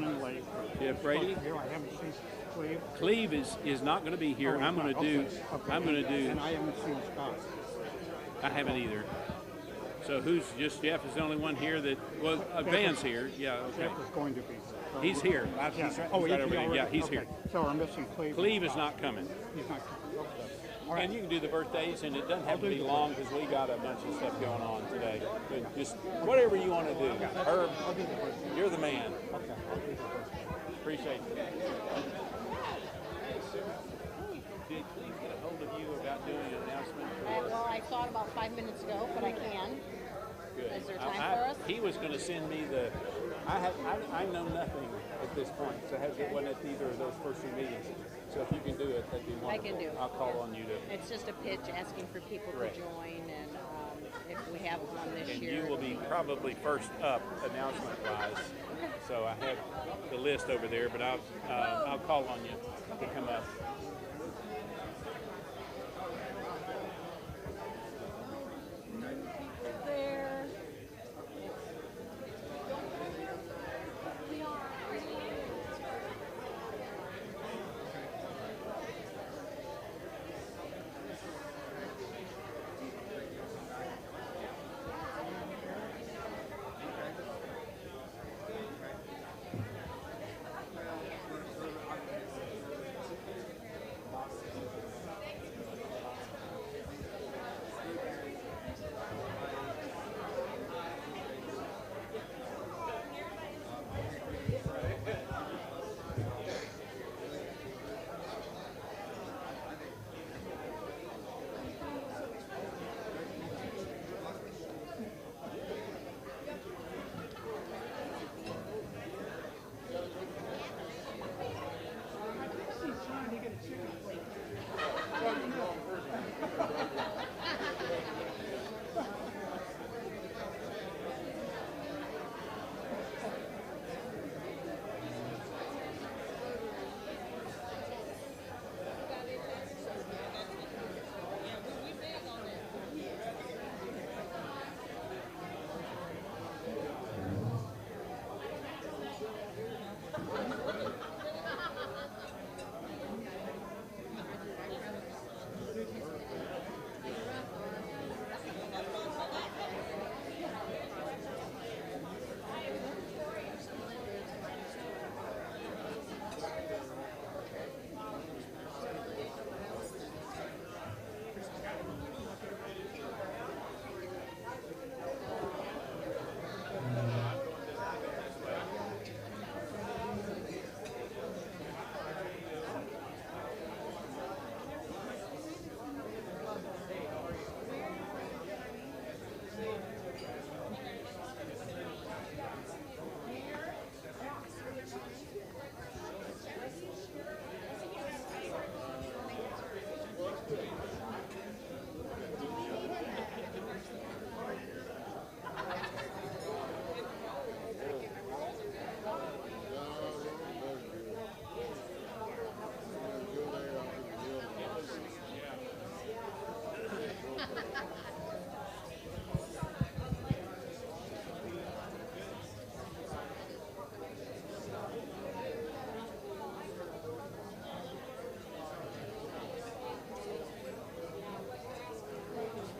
running late. Yeah, Brady. Here, I haven't seen Cleve. Cleve is not going to be here. I'm going to do. Okay. I'm going to do. And I haven't seen Scott. I haven't either. So who's just Jeff is the only one here that Van's here. Yeah. Okay. Jeff is going to be. So He's here. Yeah. He's right, Oh, he's right is over he there. already? Yeah, he's Okay. here. So we're missing Cleve. Cleve is not coming. He's not coming. Okay. All right. And you can do the birthdays, and it doesn't have to be long because we got a bunch of stuff going on today. But just whatever you want to do. Herb, you're the man. Okay. I'll do the birthday. Appreciate it. Did Cleve get a hold of you about doing an announcement? Well, I thought about 5 minutes ago, but I can. Good. Is there time for us? He was going to send me the. I know nothing at this point, so it wasn't at either of those first two meetings. So if you can do it, that'd be wonderful. I can do it. I'll call on you to. It's just a pitch asking for people Correct. to join, and if we have one this And year. you will be probably first up announcement-wise. So I have the list over there, but I'll call on you to come up. There.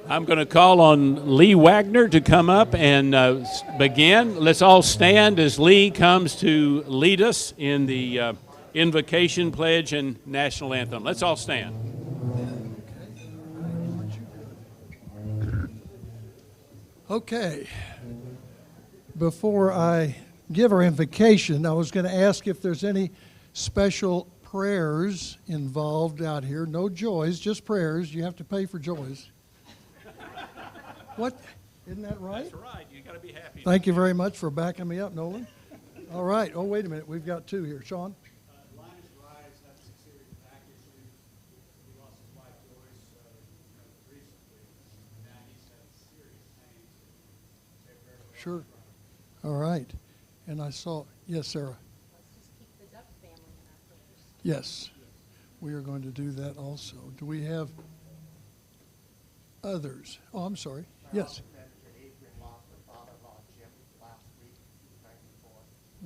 I'm going to call on Lee Wagner to come up and begin. Let's all stand as Lee comes to lead us in the invocation, pledge, and national anthem. Let's all stand. Okay. Before I give our invocation, I was going to ask if there's any special prayers involved out here. No joys, just prayers. You have to pay for joys. What? Isn't that right? That's right. You got to be happy. Thank you very much for backing me up, Nolan. All right. Oh, wait a minute. We've got two here. Sean? Linus Rise had some serious back issues. He lost his wife Joyce recently, and now he's had serious pain. Sure. All right. And I saw, yes, Sarah. Let's just keep the Duck family in our prayers. Yes. We are going to do that also. Do we have others? Oh, I'm sorry. Yes.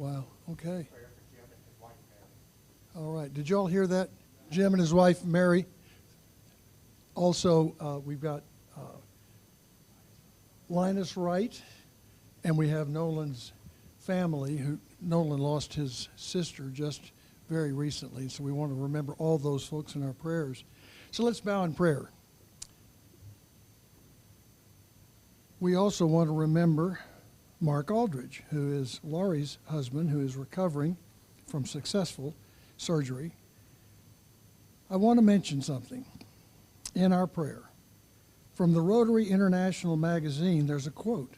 Wow, okay. Prayer for Jim and his wife, Mary. All right. Did you all hear that? Jim and his wife, Mary. Also, we've got Linus Wright, and we have Nolan's family. Nolan lost his sister just very recently, so we want to remember all those folks in our prayers. So let's bow in prayer. We also want to remember Mark Aldridge, who is Laurie's husband, who is recovering from successful surgery. I want to mention something in our prayer. From the Rotary International magazine, there's a quote.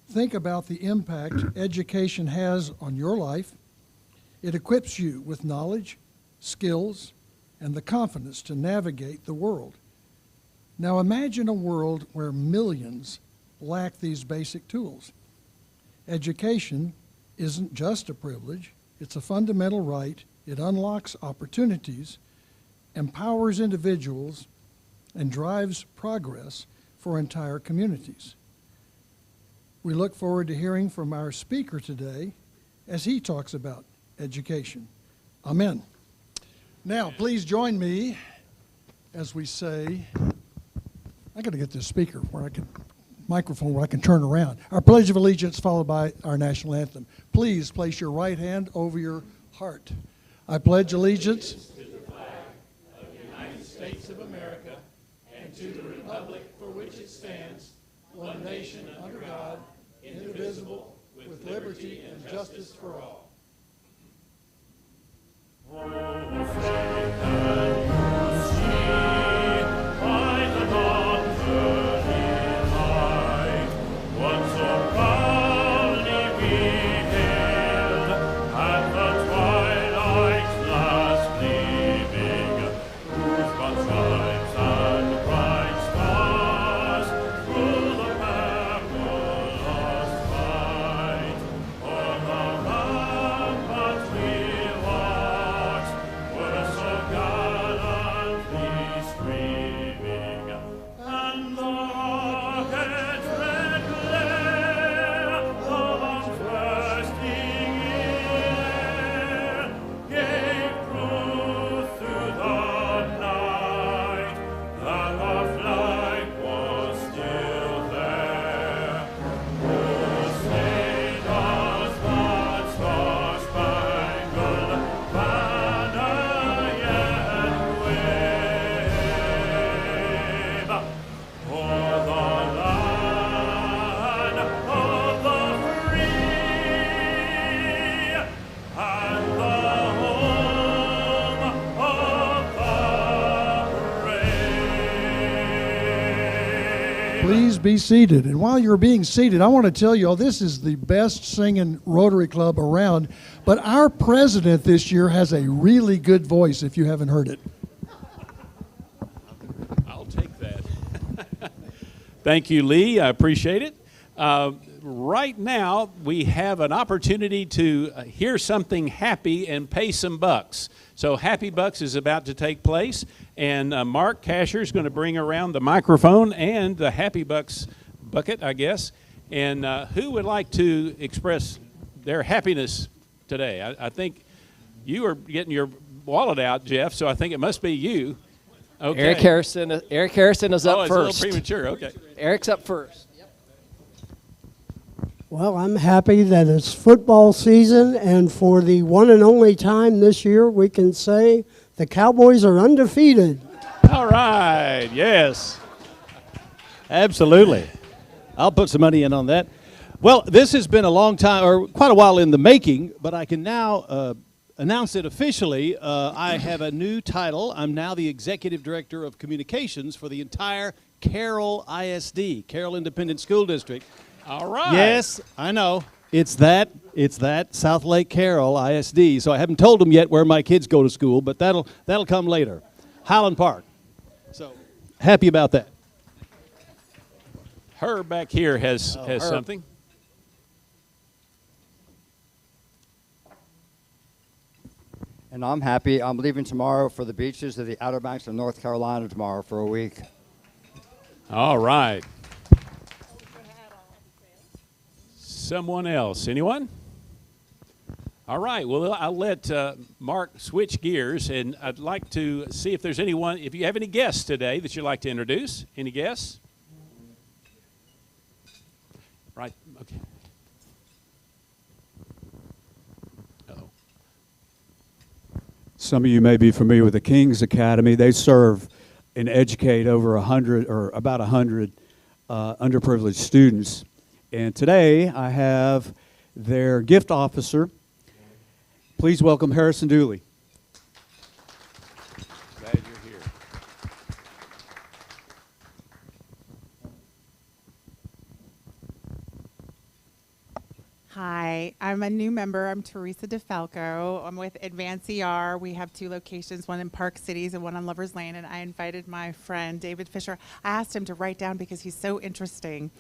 Think about the impact education has on your life. It equips you with knowledge, skills, and the confidence to navigate the world. Now imagine a world where millions lack these basic tools. Education isn't just a privilege, it's a fundamental right. It unlocks opportunities, empowers individuals, and drives progress for entire communities. We look forward to hearing from our speaker today as he talks about education. Amen. Now, please join me as we say, I got to get this speaker microphone where I can turn around. Our Pledge of Allegiance followed by our national anthem. Please place your right hand over your heart. I pledge allegiance To the flag of the United States of America and to the republic for which it stands, one nation under God, indivisible, with liberty and justice for all. Please be seated. And while you're being seated, I want to tell you all this is the best singing Rotary Club around. But our president this year has a really good voice, if you haven't heard it. I'll take that. Thank you, Lee. I appreciate it. Right now, we have an opportunity to hear something happy and pay some bucks. So Happy Bucks is about to take place, and Mark KASHAR is going to bring around the microphone and the Happy Bucks bucket, I guess. And who would like to express their happiness today? I think you are getting your wallet out, Jeff, so I think it must be you. Okay. Eric Harrison is up it's first. a little premature, okay. Eric's up first. Well, I'm happy that it's football season, and for the one and only time this year, we can say the Cowboys are undefeated. All right, yes. Absolutely. I'll put some money in on that. Well, this has been a long time, or quite a while in the making, but I can now announce it officially. I have a new title. I'm now the Executive Director of Communications for the entire Carroll ISD, Carroll Independent School District. All right. Yes, I know. It's that South Lake Carroll ISD. So I haven't told them yet where my kids go to school, but that'll come later. Highland Park. So happy about that. Herb back here has Herb. something. And I'm happy. I'm leaving tomorrow for the beaches of the Outer Banks of North Carolina tomorrow for a week. All right. Someone else? Anyone? All right, well, I'll let Mark switch gears, and I'd like to see if there's anyone, if you have any guests today that you'd like to introduce. Any guests? Right, okay. Uh-oh. Some of you may be familiar with the King's Academy. They serve and educate over 100 or about 100 underprivileged students. And today I have their gift officer. Please welcome Harrison Dooley. Glad you're here. Hi, I'm a new member. I'm Teresa DeFalco. I'm with Advance ER. We have 2 locations, one in Park Cities and one on Lover's Lane. And I invited my friend, David Fisher. I asked him to write down because he's so interesting.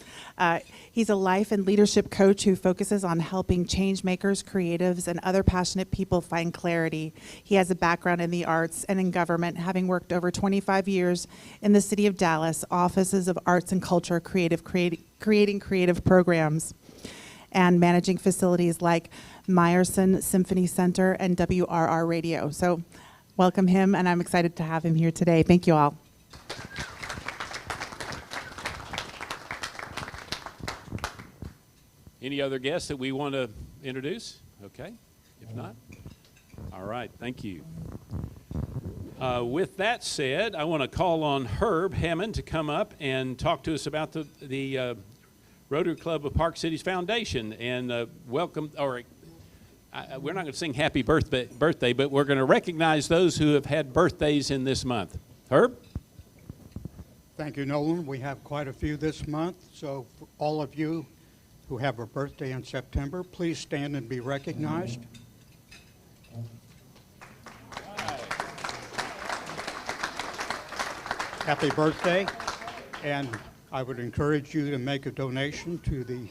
He's a life and leadership coach who focuses on helping change makers, creatives, and other passionate people find clarity. He has a background in the arts and in government, having worked over 25 years in the city of Dallas, offices of arts and culture, creating creative programs, and managing facilities like Meyerson Symphony Center and WRR Radio. So welcome him, and I'm excited to have him here today. Thank you all. Any other guests that we want to introduce? Okay, if not, all right, thank you. With that said, I want to call on Herb Hammond to come up and talk to us about the Rotary Club of Park Cities Foundation, and welcome, or we're not going to sing happy birthday, but we're going to recognize those who have had birthdays in this month. Herb? Thank you, Nolan. We have quite a few this month, so for all of you who have a birthday in September, please stand and be recognized. Happy birthday, and I would encourage you to make a donation to the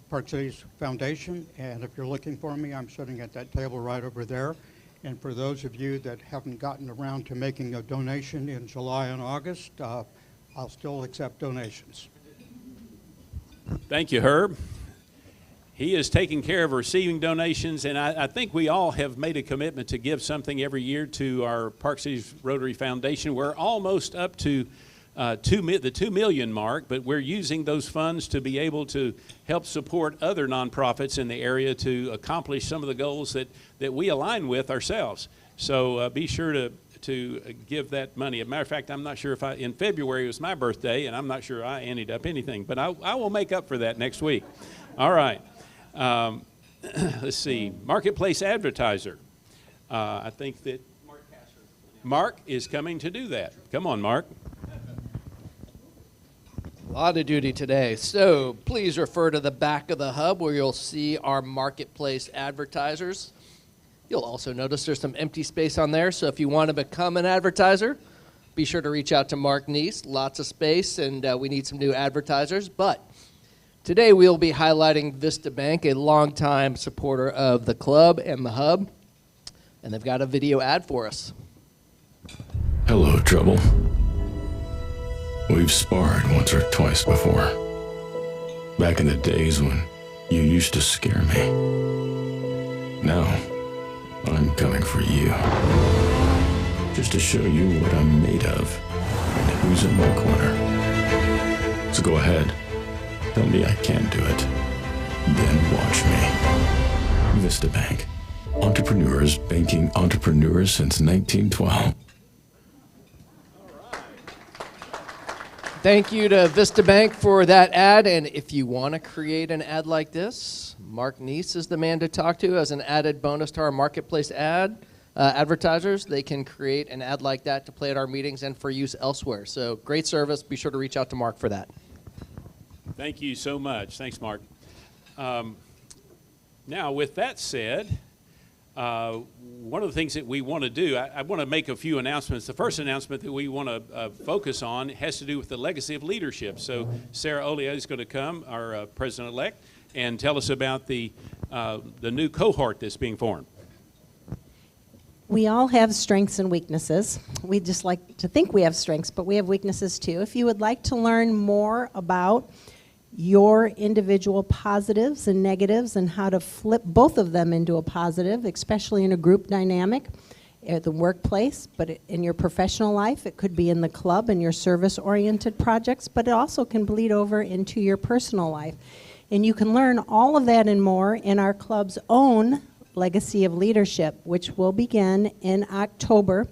Park Cities Foundation, and if you're looking for me, I'm sitting at that table right over there. And for those of you that haven't gotten around to making a donation in July and August, I'll still accept donations. Thank you, Herb. He is taking care of receiving donations, and I think we all have made a commitment to give something every year to our Park Cities Rotary Foundation. We're almost up to the 2 million mark, but we're using those funds to be able to help support other nonprofits in the area to accomplish some of the goals that we align with ourselves. So be sure to give that money. As a matter of fact, I'm not sure if in February was my birthday, and I'm not sure I ended up anything, but I will make up for that next week. All right. Let's see. Marketplace Advertiser. I think that Mark is coming to do that. Come on, Mark. A lot of duty today. So please refer to the back of the hub where you'll see our marketplace advertisers. You'll also notice there's some empty space on there. So if you want to become an advertiser, be sure to reach out to Mark Neese. Lots of space, and we need some new advertisers. But today we'll be highlighting Vista Bank, a longtime supporter of the club and the hub. And they've got a video ad for us. Hello, Trouble. We've sparred once or twice before. Back in the days when you used to scare me. Now, I'm coming for you. Just to show you what I'm made of and who's in my corner. So go ahead. Tell me I can't do it. Then watch me. Vista Bank. Entrepreneurs banking entrepreneurs since 1912. Thank you to Vista Bank for that ad, and if you want to create an ad like this, Mark Neese is the man to talk to. As an added bonus to our marketplace advertisers, they can create an ad like that to play at our meetings and for use elsewhere. So great service. Be sure to reach out to Mark for that. Thank you so much. Thanks, Mark. Now, with that said, one of the things that we want to do, I want to make a few announcements. The first announcement that we want to focus on has to do with the legacy of leadership. So Sarah Ollier is going to come, our president-elect, and tell us about the new cohort that's being formed. We all have strengths and weaknesses. We just like to think we have strengths, but we have weaknesses too. If you would like to learn more about your individual positives and negatives and how to flip both of them into a positive, especially in a group dynamic at the workplace, but in your professional life. It could be in the club and your service-oriented projects, but it also can bleed over into your personal life. And you can learn all of that and more in our club's own Legacy of Leadership, which will begin in October.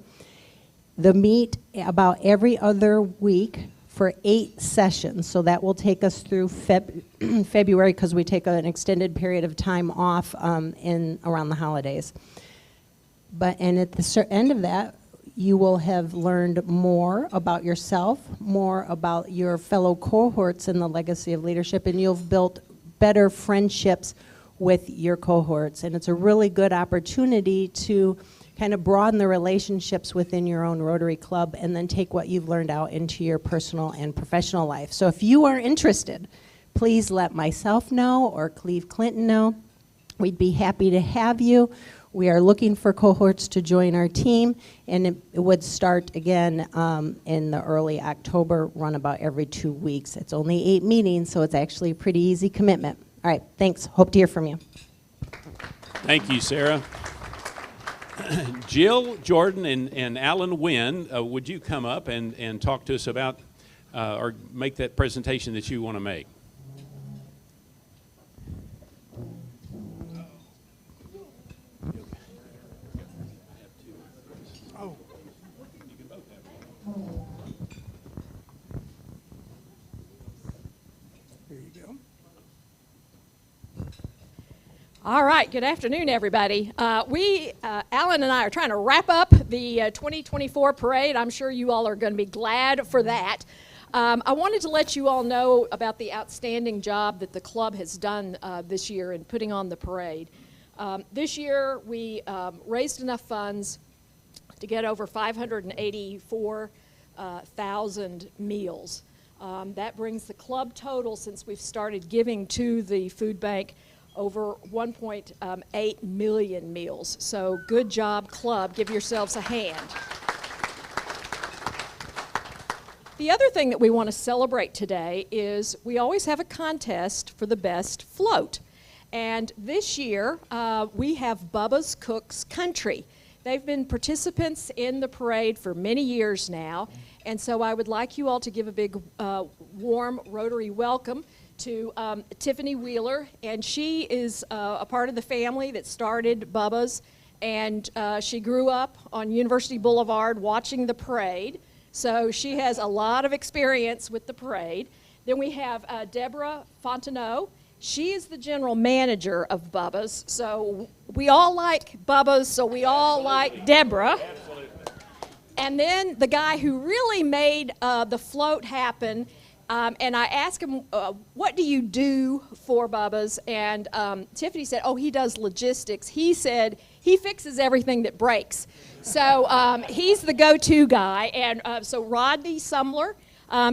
They meet about every other week for 8 sessions, so that will take us through February, because we take an extended period of time off around the holidays. And at the end of that, you will have learned more about yourself, more about your fellow cohorts in the Legacy of Leadership, and you've built better friendships with your cohorts. And it's a really good opportunity to kind of broaden the relationships within your own Rotary Club and then take what you've learned out into your personal and professional life. So if you are interested, please let myself know or Cleve Clinton know. We'd be happy to have you. We are looking for cohorts to join our team, and it would start again in the early October, run about every 2 weeks. It's only 8 meetings, so it's actually a pretty easy commitment. All right, thanks. Hope to hear from you. Thank you, Sarah. Jill, Jordan, and Alan Wynn, would you come up and talk to us about or make that presentation that you want to make? All right, good afternoon, everybody. Alan and I are trying to wrap up the 2024 parade. I'm sure you all are going to be glad for that. I wanted to let you all know about the outstanding job that the club has done this year in putting on the parade. This year, we raised enough funds to get over 584,000 meals. That brings the club total since we've started giving to the food bank over 1.8 million meals. So good job, club. Give yourselves a hand. The other thing that we want to celebrate today is we always have a contest for the best float. And this year, we have Bubba's Cooks Country. They've been participants in the parade for many years now. And so I would like you all to give a big, warm Rotary welcome to Tiffany Wheeler, and she is a part of the family that started Bubba's, and she grew up on University Boulevard watching the parade, so she has a lot of experience with the parade. Then we have Deborah Fontenot. She is the general manager of Bubba's, so we all like Bubba's, so we all like Deborah. And then the guy who really made the float happen, and I asked him, what do you do for Bubba's? And Tiffany said, oh, he does logistics. He said he fixes everything that breaks. So he's the go-to guy. And so Rodney Sumler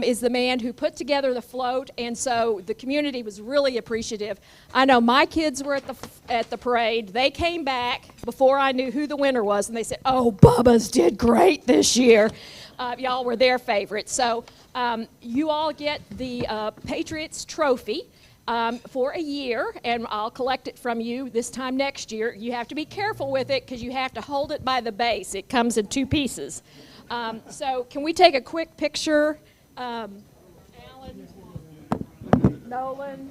is the man who put together the float. And so the community was really appreciative. I know my kids were at the parade. They came back before I knew who the winner was. And they said, oh, Bubba's did great this year. Y'all were their favorites. So you all get the Patriots trophy for a year, and I'll collect it from you this time next year. You have to be careful with it because you have to hold it by the base. It comes in 2 pieces. So can we take a quick picture? Alan, Nolan.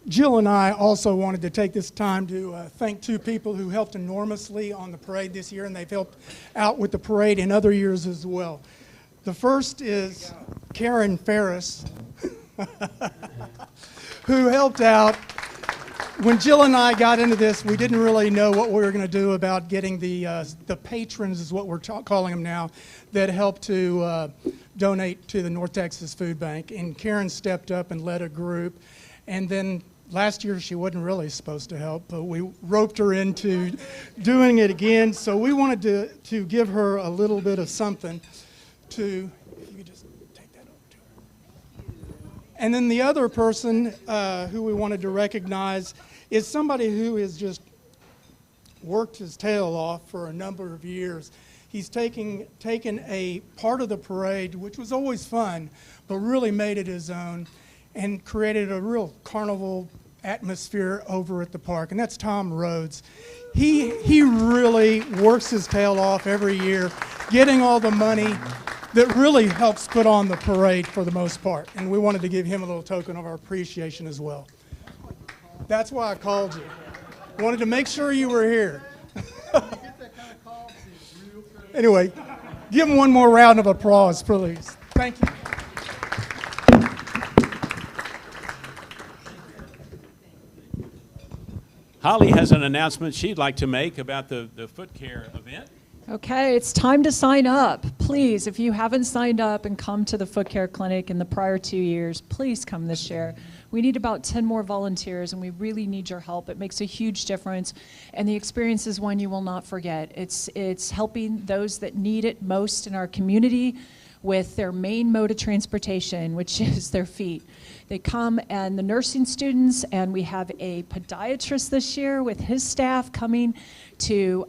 Jill and I also wanted to take this time to thank 2 people who helped enormously on the parade this year, and they've helped out with the parade in other years as well. The first is Karen Ferris, who helped out. When Jill and I got into this, we didn't really know what we were going to do about getting the patrons, is what we're calling them now, that helped to donate to the North Texas Food Bank. And Karen stepped up and led a group. And then last year she wasn't really supposed to help, but we roped her into doing it again. So we wanted to give her a little bit of something to, if you could just take that over to her. And then the other person who we wanted to recognize is somebody who has just worked his tail off for a number of years. He's taken a part of the parade, which was always fun, but really made it his own and created a real carnival atmosphere over at the park, and that's Tom Rhodes. He really works his tail off every year, getting all the money that really helps put on the parade for the most part, and we wanted to give him a little token of our appreciation as well. That's why I called you. Wanted to make sure you were here. Anyway, give him one more round of applause, please. Thank you. Holly has an announcement she'd like to make about the foot care event. Okay, it's time to sign up. Please, if you haven't signed up and come to the foot care clinic in the prior 2 years, please come this year. We need about 10 more volunteers, and we really need your help. It makes a huge difference, and the experience is one you will not forget. It's helping those that need it most in our community with their main mode of transportation, which is their feet. They come, and the nursing students, and we have a podiatrist this year with his staff coming to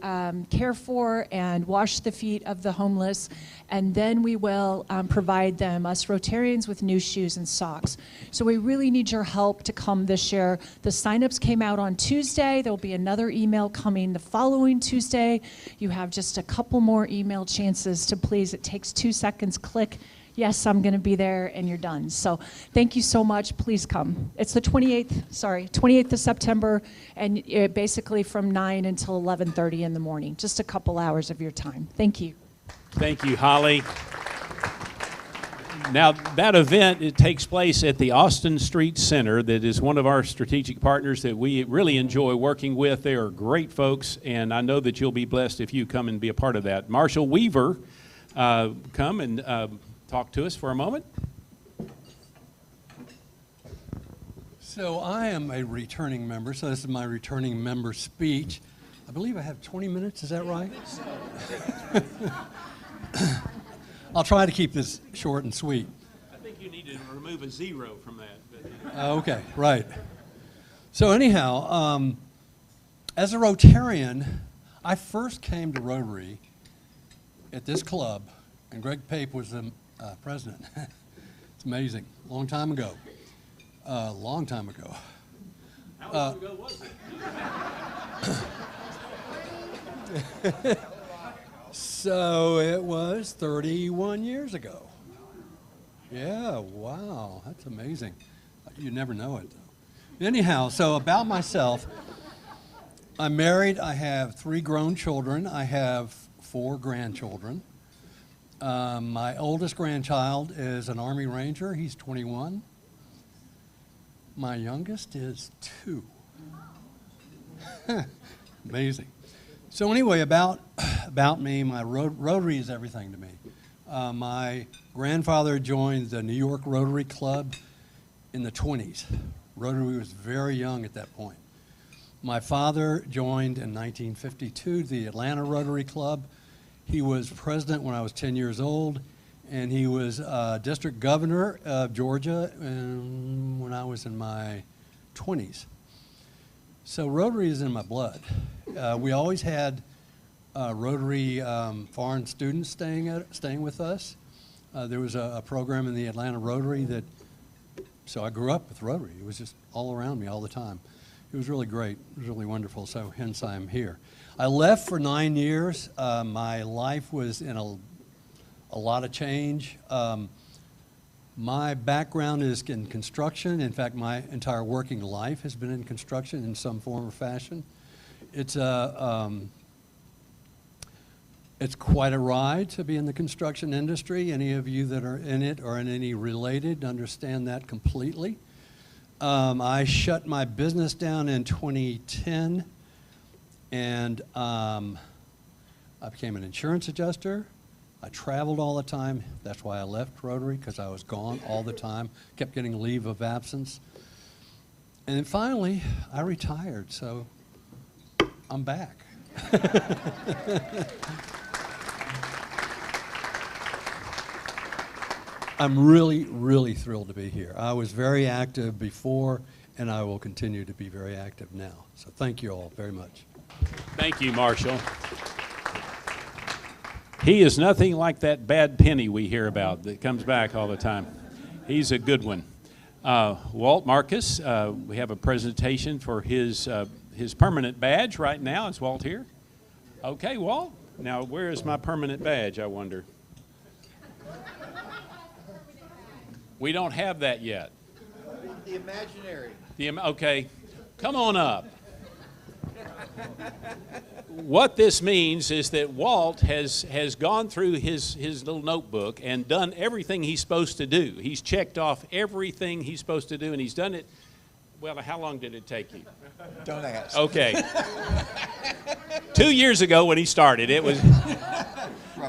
care for and wash the feet of the homeless, and then we will provide them, us Rotarians, with new shoes and socks. So we really need your help to come this year. The signups came out on Tuesday. There'll be another email coming the following Tuesday. You have just a couple more email chances to please. It takes 2 seconds. Click, yes, I'm going to be there, and you're done. So thank you so much. Please come. It's the 28th of September, and basically from 9 until 11:30 in the morning. Just a couple hours of your time. Thank you. Thank you, Holly. Now, that event, it takes place at the Austin Street Center. That is one of our strategic partners that we really enjoy working with. They are great folks, and I know that you'll be blessed if you come and be a part of that. Marshall Weaver, come and talk to us for a moment. So I am a returning member, so this is my returning member speech. I believe I have 20 minutes, is that right? I'll try to keep this short and sweet. I think you need to remove a zero from that. Okay, right. So anyhow, as a Rotarian, I first came to Rotary at this club, and Greg Pape was the president. It's amazing. Long time ago. Long time ago. How long ago was it? So it was 31 years ago. Yeah, wow, that's amazing. You never know it, though. Anyhow, so about myself, I'm married. I have 3 grown children. I have 4 grandchildren. My oldest grandchild is an Army Ranger. He's 21. My youngest is 2. Amazing. So anyway, about me, my Rotary is everything to me. My grandfather joined the New York Rotary Club in the 20s. Rotary was very young at that point. My father joined in 1952 the Atlanta Rotary Club. He was president when I was 10 years old, and he was district governor of Georgia when I was in my 20s. So Rotary is in my blood. We always had Rotary foreign students staying with us. There was a program in the Atlanta Rotary so I grew up with Rotary. It was just all around me all the time. It was really great. It was really wonderful, so hence I'm here. I left for 9 years. My life was in a lot of change. My background is in construction. In fact, my entire working life has been in construction in some form or fashion. It's quite a ride to be in the construction industry. Any of you that are in it or in any related understand that completely. I shut my business down in 2010, and I became an insurance adjuster. I traveled all the time. That's why I left Rotary, because I was gone all the time, kept getting leave of absence. And then finally, I retired, so I'm back. I'm really, really thrilled to be here. I was very active before, and I will continue to be very active now. So thank you all very much. Thank you, Marshall. He is nothing like that bad penny we hear about that comes back all the time. He's a good one. Walt Marcus, we have a presentation for his permanent badge right now. Is Walt here? Okay, Walt. Now, where is my permanent badge, I wonder? We don't have that yet. The imaginary. Okay, come on up. What this means is that Walt has gone through his little notebook and done everything he's supposed to do. He's checked off everything he's supposed to do, and he's done it. Well, how long did it take you? Don't ask. Okay. 2 years ago when he started, it was...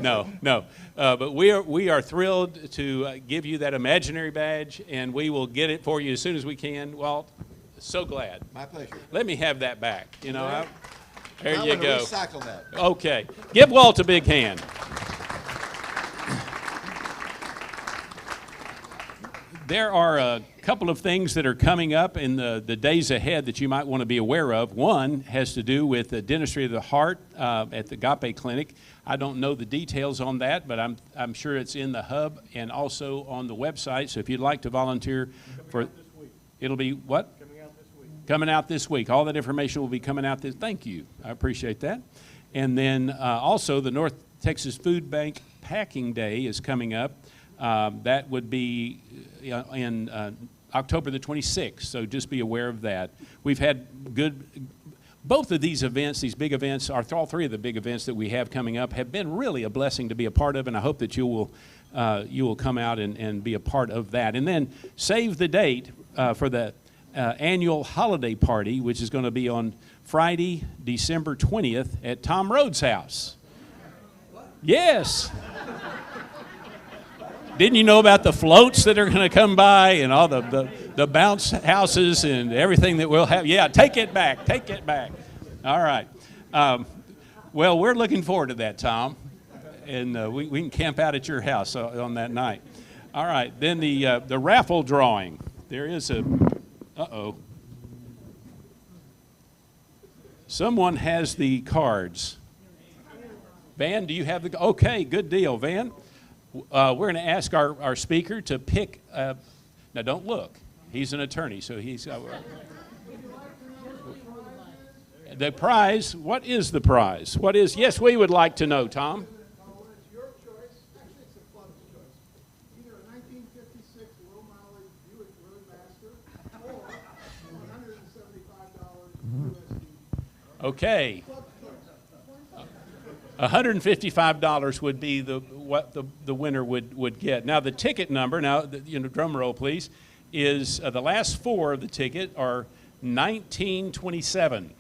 No. But we are thrilled to give you that imaginary badge, and we will get it for you as soon as we can. Walt, so glad. My pleasure. Let me have that back. You know, there I'm you gonna go. recycle that. Okay. Give Walt a big hand. There are a couple of things that are coming up in the days ahead that you might want to be aware of. One has to do with the dentistry of the heart at the Agape Clinic. I don't know the details on that, but I'm sure it's in the hub and also on the website. So if you'd like to volunteer for, it'll be what? Coming out this week. Coming out this week. All that information will be coming out this. Thank you. I appreciate that. And then also the North Texas Food Bank Packing Day is coming up. That would be in October the 26th, so just be aware of that. We've had both of these events, these big events, all three of the big events that we have coming up have been really a blessing to be a part of, and I hope that you will come out and be a part of that. And then save the date for the annual holiday party, which is going to be on Friday, December 20th at Tom Rhodes' house. Yes. Didn't you know about the floats that are going to come by and all the bounce houses and everything that we'll have? Yeah, take it back. Take it back. All right. Well, we're looking forward to that, Tom. And we can camp out at your house on that night. All right. Then the raffle drawing. There is a... Uh-oh. Someone has the cards. Van, do you have the... Okay, good deal, Van. We're going to ask our speaker to pick, now don't look, he's an attorney, so he's, the prize, what is the prize? What is, yes, we would like to know, Tom. It's your choice, actually it's the club's choice, either a 1956 low-mileage Buick Roadmaster or $175 USD. Okay. $155 would be what the winner would get. Now the ticket number, drum roll please, is the last four of the ticket are 1927.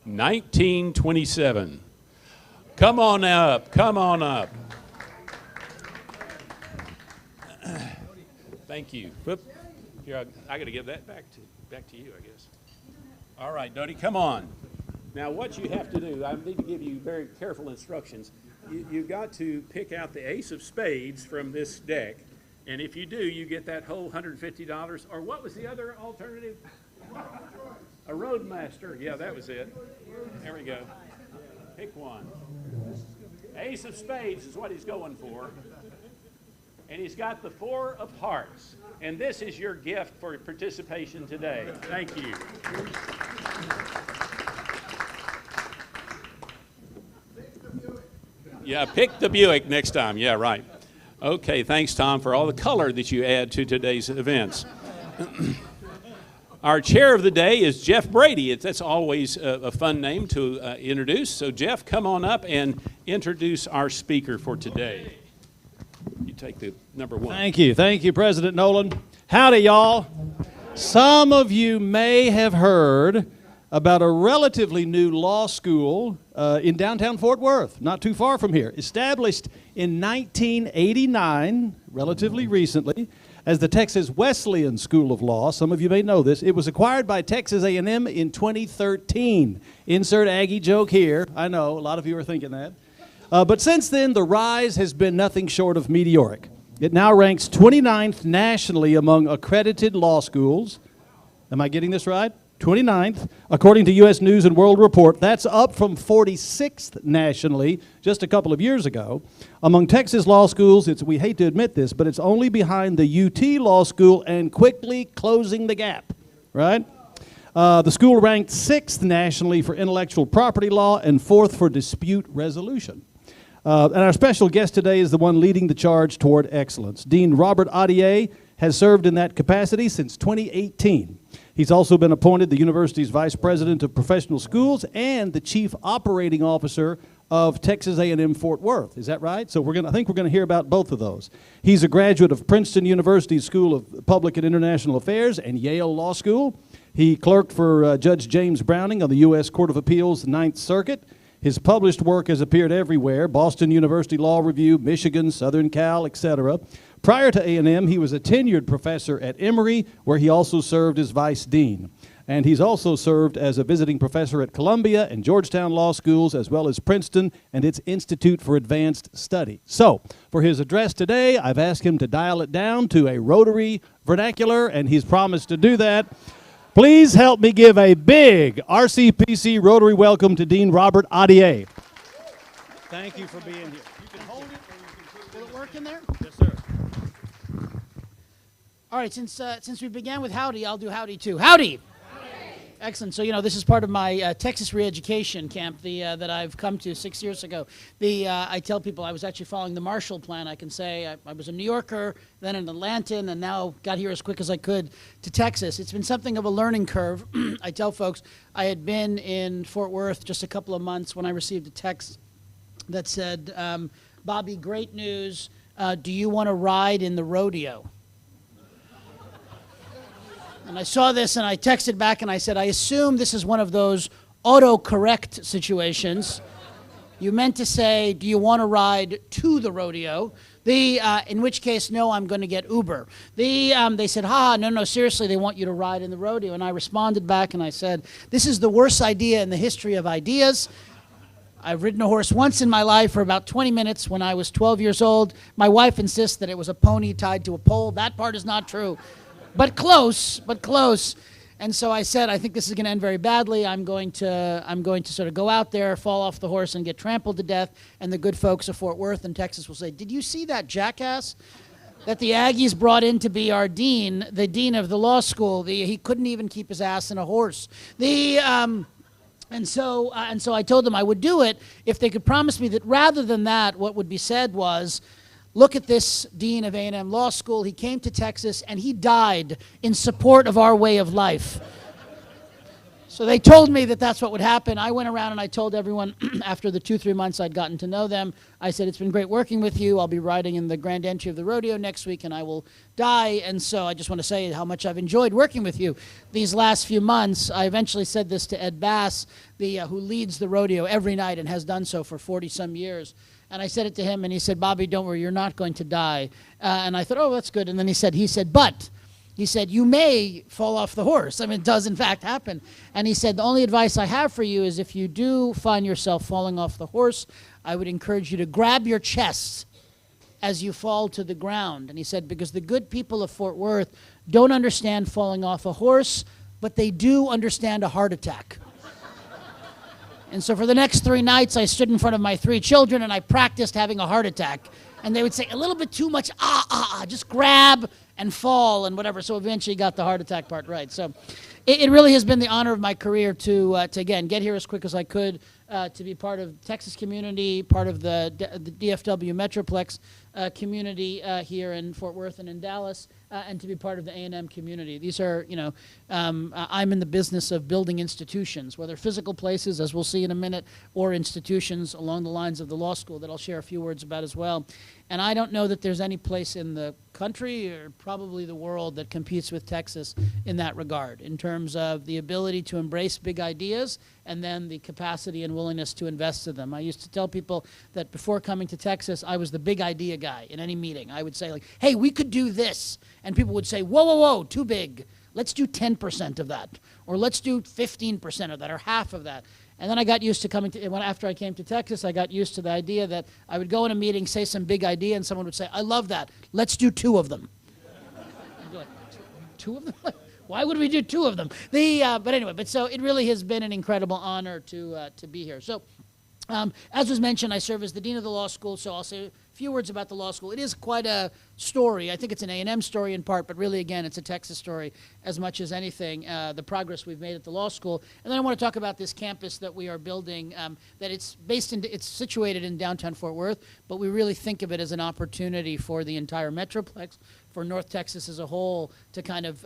1927. Come on up, come on up. Thank you. Whoop. Here, I got to give that back to you, I guess. All right, Dodie, come on. Now, what you have to do, I need to give you very careful instructions. You've got to pick out the ace of spades from this deck, and if you do, you get that whole $150. Or what was the other alternative? A Roadmaster. Yeah, that was it. There we go. Pick one. Ace of spades is what he's going for. And he's got the 4 of hearts. And this is your gift for participation today. Thank you. Yeah, pick the Buick next time. Yeah, right. Okay, thanks, Tom, for all the color that you add to today's events. Our chair of the day is Jeff Brady. That's always a fun name to introduce. So, Jeff, come on up and introduce our speaker for today. You take the number 1. Thank you, President Nolan. Howdy, y'all. Some of you may have heard about a relatively new law school in downtown Fort Worth, not too far from here. Established in 1989, relatively recently, as the Texas Wesleyan School of Law. Some of you may know this. It was acquired by Texas A&M in 2013. Insert Aggie joke here. I know, a lot of you are thinking that. But since then, the rise has been nothing short of meteoric. It now ranks 29th nationally among accredited law schools. Am I getting this right? 29th, according to U.S. News and World Report. That's up from 46th nationally just a couple of years ago. Among Texas law schools, we hate to admit this, but it's only behind the UT Law School and quickly closing the gap, right? The school ranked 6th nationally for intellectual property law and 4th for dispute resolution. And our special guest today is the one leading the charge toward excellence. Dean Robert Ahdieh has served in that capacity since 2018. He's also been appointed the university's vice president of professional schools and the chief operating officer of Texas A&M Fort Worth. Is that right? So I think we're going to hear about both of those. He's a graduate of Princeton University's School of Public and International Affairs and Yale Law School. He clerked for Judge James Browning on the U.S. Court of Appeals, Ninth Circuit. His published work has appeared everywhere: Boston University Law Review, Michigan, Southern Cal, etc. Prior to A&M, he was a tenured professor at Emory, where he also served as vice dean. And he's also served as a visiting professor at Columbia and Georgetown Law Schools, as well as Princeton and its Institute for Advanced Study. So, for his address today, I've asked him to dial it down to a Rotary vernacular, and he's promised to do that. Please help me give a big RCPC Rotary welcome to Dean Robert Ahdieh. Thank you for being here. You can hold it, or you can... Will it work in there? Yes, sir. All right, since we began with howdy, I'll do howdy too. Howdy! Excellent. So, this is part of my Texas re-education camp that I've come to 6 years ago. I tell people I was actually following the Marshall Plan. I can say I was a New Yorker, then an Atlantan, and now got here as quick as I could to Texas. It's been something of a learning curve. I tell folks I had been in Fort Worth just a couple of months when I received a text that said, Bobby, great news. Do you want to ride in the rodeo? And I saw this and I texted back and I said, I assume this is one of those autocorrect situations. You meant to say, do you want to ride to the rodeo? In which case, no, I'm going to get Uber. They said, no, seriously, they want you to ride in the rodeo. And I responded back and I said, this is the worst idea in the history of ideas. I've ridden a horse once in my life for about 20 minutes when I was 12 years old. My wife insists that it was a pony tied to a pole. That part is not true. But close, but close. And so I said, I think this is going to end very badly. I'm going to sort of go out there, fall off the horse, and get trampled to death. And the good folks of Fort Worth and Texas will say, did you see that jackass that the Aggies brought in to be our dean, the dean of the law school? He couldn't even keep his ass in a horse. And so I told them I would do it if they could promise me that rather than that, what would be said was, look at this dean of A&M Law School. He came to Texas and he died in support of our way of life. So they told me that that's what would happen. I went around and I told everyone after the 2-3 months I'd gotten to know them, I said, it's been great working with you. I'll be riding in the grand entry of the rodeo next week and I will die. And so I just want to say how much I've enjoyed working with you these last few months. I eventually said this to Ed Bass, who leads the rodeo every night and has done so for 40-some years. And I said it to him, and he said, Bobby, don't worry, you're not going to die. And I thought, oh, that's good. And then he said, you may fall off the horse. I mean, it does, in fact, happen. And he said, the only advice I have for you is if you do find yourself falling off the horse, I would encourage you to grab your chest as you fall to the ground. And he said, because the good people of Fort Worth don't understand falling off a horse, but they do understand a heart attack. And so for the next 3 nights, I stood in front of my 3 children and I practiced having a heart attack. And they would say, a little bit too much, just grab and fall and whatever. So eventually got the heart attack part right. So it really has been the honor of my career to again, get here as quick as I could, to be part of Texas community, part of the DFW Metroplex community here in Fort Worth and in Dallas, and to be part of the A&M community. These are, I'm in the business of building institutions, whether physical places, as we'll see in a minute, or institutions along the lines of the law school that I'll share a few words about as well. And I don't know that there's any place in the country or probably the world that competes with Texas in that regard, in terms of the ability to embrace big ideas and then the capacity and willingness to invest in them. I used to tell people that before coming to Texas, I was the big idea guy in any meeting. I would say, like, hey, we could do this. And people would say, whoa, whoa, whoa, too big. Let's do 10% of that. Or let's do 15% of that, or half of that. And then I got used to after I came to Texas, I got used to the idea that I would go in a meeting, say some big idea, and someone would say, I love that. Let's do 2 of them. I'd be like, 2 of them? Why would we do 2 of them? But anyway, so it really has been an incredible honor to be here. So as was mentioned, I serve as the Dean of the Law School, so I'll say a few words about the law school. It is quite a story. I think it's an A&M story in part, but really, again, it's a Texas story as much as anything, the progress we've made at the law school. And then I want to talk about this campus that we are building, that it's situated in downtown Fort Worth, but we really think of it as an opportunity for the entire Metroplex, for North Texas as a whole, to kind of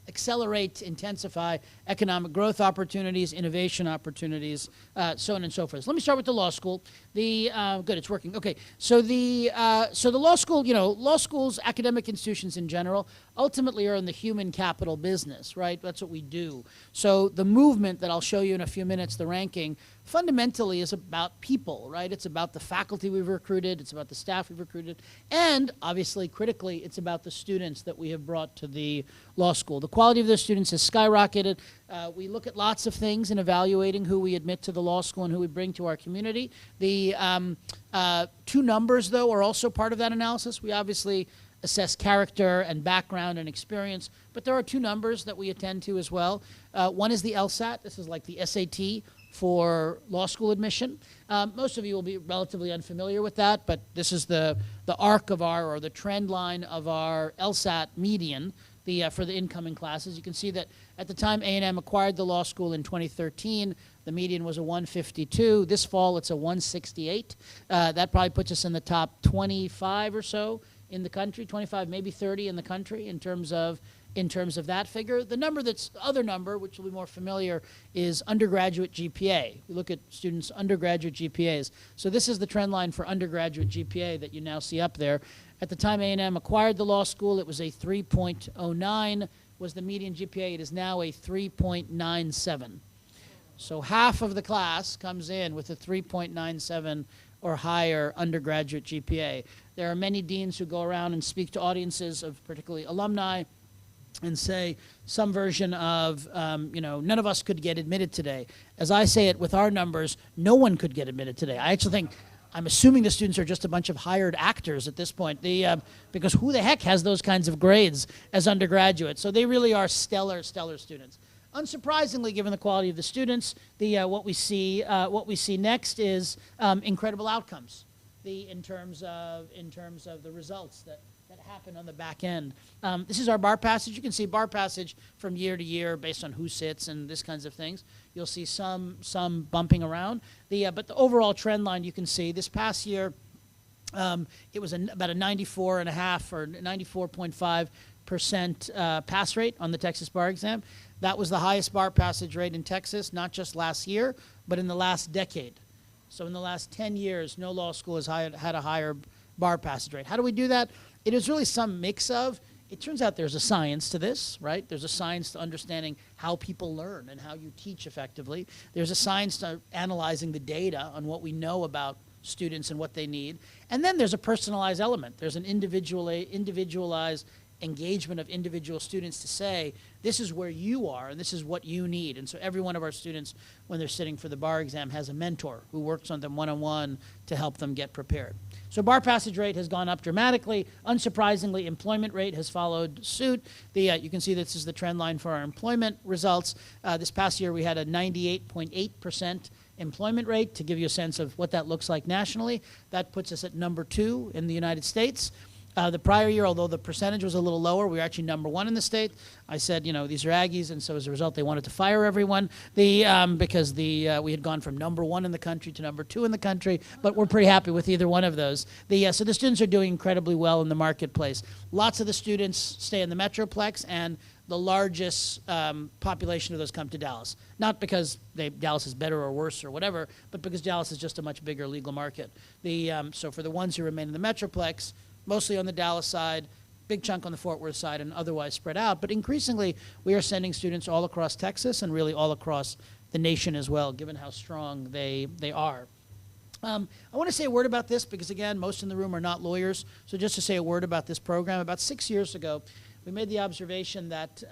accelerate, intensify economic growth opportunities, innovation opportunities, so on and so forth. So let me start with the law school. Good, it's working. Okay, so the law school, law schools, academic institutions in general, ultimately are in the human capital business, right? That's what we do. So the movement that I'll show you in a few minutes, the ranking, fundamentally is about people, right? It's about the faculty we've recruited, it's about the staff we've recruited, and obviously, critically, it's about the students that we have brought to the law school. The quality of those students has skyrocketed. We look at lots of things in evaluating who we admit to the law school and who we bring to our community. The 2 numbers, though, are also part of that analysis. We obviously assess character and background and experience, but there are 2 numbers that we attend to as well. One is the LSAT. This is like the SAT for law school admission. Most of you will be relatively unfamiliar with that, but this is the arc of or the trend line of our LSAT median for the incoming classes. You can see that at the time A&M acquired the law school in 2013, the median was a 152. This fall, it's a 168. That probably puts us in the top 25 or so in the country, 25, maybe 30 in the country in terms of that figure. The other number, which will be more familiar, is undergraduate GPA. We look at students' undergraduate GPAs. So this is the trend line for undergraduate GPA that you now see up there. At the time A&M acquired the law school, it was a 3.09 was the median GPA. It is now a 3.97. So half of the class comes in with a 3.97 or higher undergraduate GPA. There are many deans who go around and speak to audiences of particularly alumni and say some version of, none of us could get admitted today. As I say it with our numbers, no one could get admitted today. I actually think, I'm assuming the students are just a bunch of hired actors at this point, because who the heck has those kinds of grades as undergraduates? So they really are stellar, stellar students. Unsurprisingly, given the quality of the students, what we see next is incredible outcomes. In terms of the results that happen on the back end. This is our bar passage. You can see bar passage from year to year based on who sits and this kinds of things. You'll see some bumping around. But the overall trend line you can see this past year, it was about a 94.5 or 94.5% pass rate on the Texas bar exam. That was the highest bar passage rate in Texas, not just last year, but in the last decade. So in the last 10 years, no law school has had a higher bar passage rate. How do we do that? It is really some mix of, it turns out there's a science to this, right? There's a science to understanding how people learn and how you teach effectively. There's a science to analyzing the data on what we know about students and what they need. And then there's a personalized element. There's an individualized engagement of individual students to say, this is where you are and this is what you need. And so every one of our students, when they're sitting for the bar exam, has a mentor who works on them one-on-one to help them get prepared. So bar passage rate has gone up dramatically. Unsurprisingly, employment rate has followed suit. You can see this is the trend line for our employment results. This past year we had a 98.8% employment rate. To give you a sense of what that looks like nationally, that puts us at number 2 in the United States. The prior year, although the percentage was a little lower, we were actually number 1 in the state. I said, these are Aggies, and so as a result, they wanted to fire everyone because we had gone from number 1 in the country to number 2 in the country, but we're pretty happy with either one of those. So the students are doing incredibly well in the marketplace. Lots of the students stay in the Metroplex, and the largest population of those come to Dallas. Not because Dallas is better or worse or whatever, but because Dallas is just a much bigger legal market. So for the ones who remain in the Metroplex, mostly on the Dallas side, big chunk on the Fort Worth side, and otherwise spread out. But increasingly, we are sending students all across Texas and really all across the nation as well, given how strong they are. I want to say a word about this because, again, most in the room are not lawyers. So just to say a word about this program, about 6 years ago, we made the observation that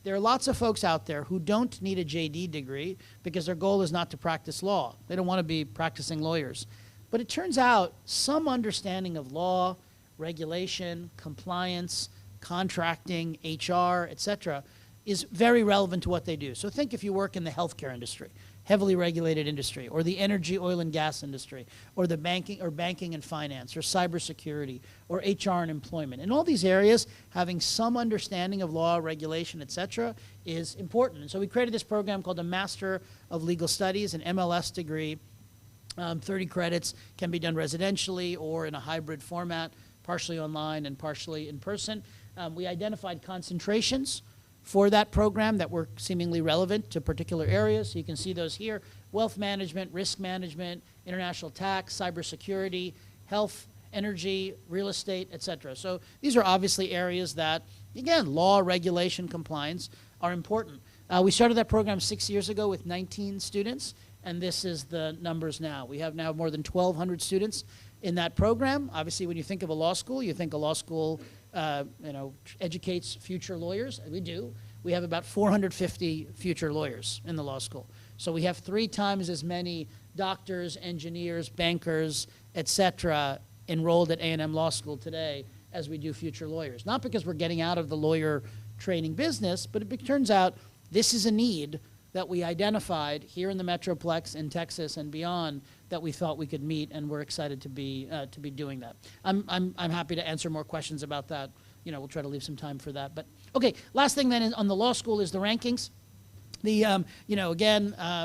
there are lots of folks out there who don't need a JD degree because their goal is not to practice law. They don't want to be practicing lawyers. But it turns out some understanding of law, regulation, compliance, contracting, HR, et cetera, is very relevant to what they do. So think if you work in the healthcare industry, heavily regulated industry, or the energy, oil, and gas industry, or the banking and finance, or cybersecurity, or HR and employment. In all these areas, having some understanding of law, regulation, et cetera, is important. And so we created this program called the Master of Legal Studies, an MLS degree. 30 credits, can be done residentially or in a hybrid format, partially online and partially in person. We identified concentrations for that program that were seemingly relevant to particular areas. So you can see those here: wealth management, risk management, international tax, cybersecurity, health, energy, real estate, et cetera. So these are obviously areas that, again, law, regulation, compliance are important. We started that program 6 years ago with 19 students, and this is the numbers now. We have now more than 1,200 students in that program. Obviously, when you think of a law school, you think a law school educates future lawyers. We do. We have about 450 future lawyers in the law school. So we have 3 times as many doctors, engineers, bankers, et cetera, enrolled at A&M Law School today as we do future lawyers. Not because we're getting out of the lawyer training business, but it turns out this is a need that we identified here in the Metroplex, in Texas and beyond, that we thought we could meet, and we're excited to be doing that. I'm happy to answer more questions about that. You know, we'll try to leave some time for that. But okay, last thing then is on the law school is the rankings. The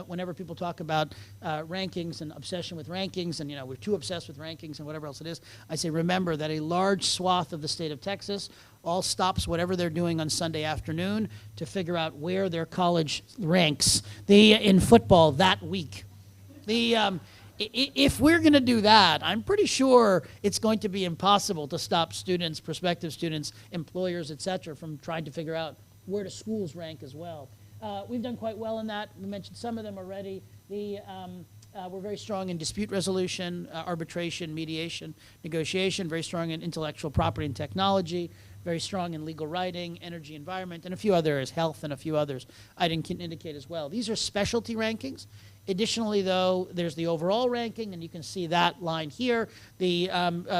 whenever people talk about rankings and obsession with rankings, and we're too obsessed with rankings and whatever else it is, I say remember that a large swath of the state of Texas all stops whatever they're doing on Sunday afternoon to figure out where their college ranks in football that week. If we're going to do that, I'm pretty sure it's going to be impossible to stop students, prospective students, employers, et cetera, from trying to figure out where do schools rank as well. We've done quite well in that. We mentioned some of them already. We're very strong in dispute resolution, arbitration, mediation, negotiation, very strong in intellectual property and technology, very strong in legal writing, energy, environment, and a few others, health and a few others I didn't indicate as well. These are specialty rankings. Additionally, though, there's the overall ranking, and you can see that line here. The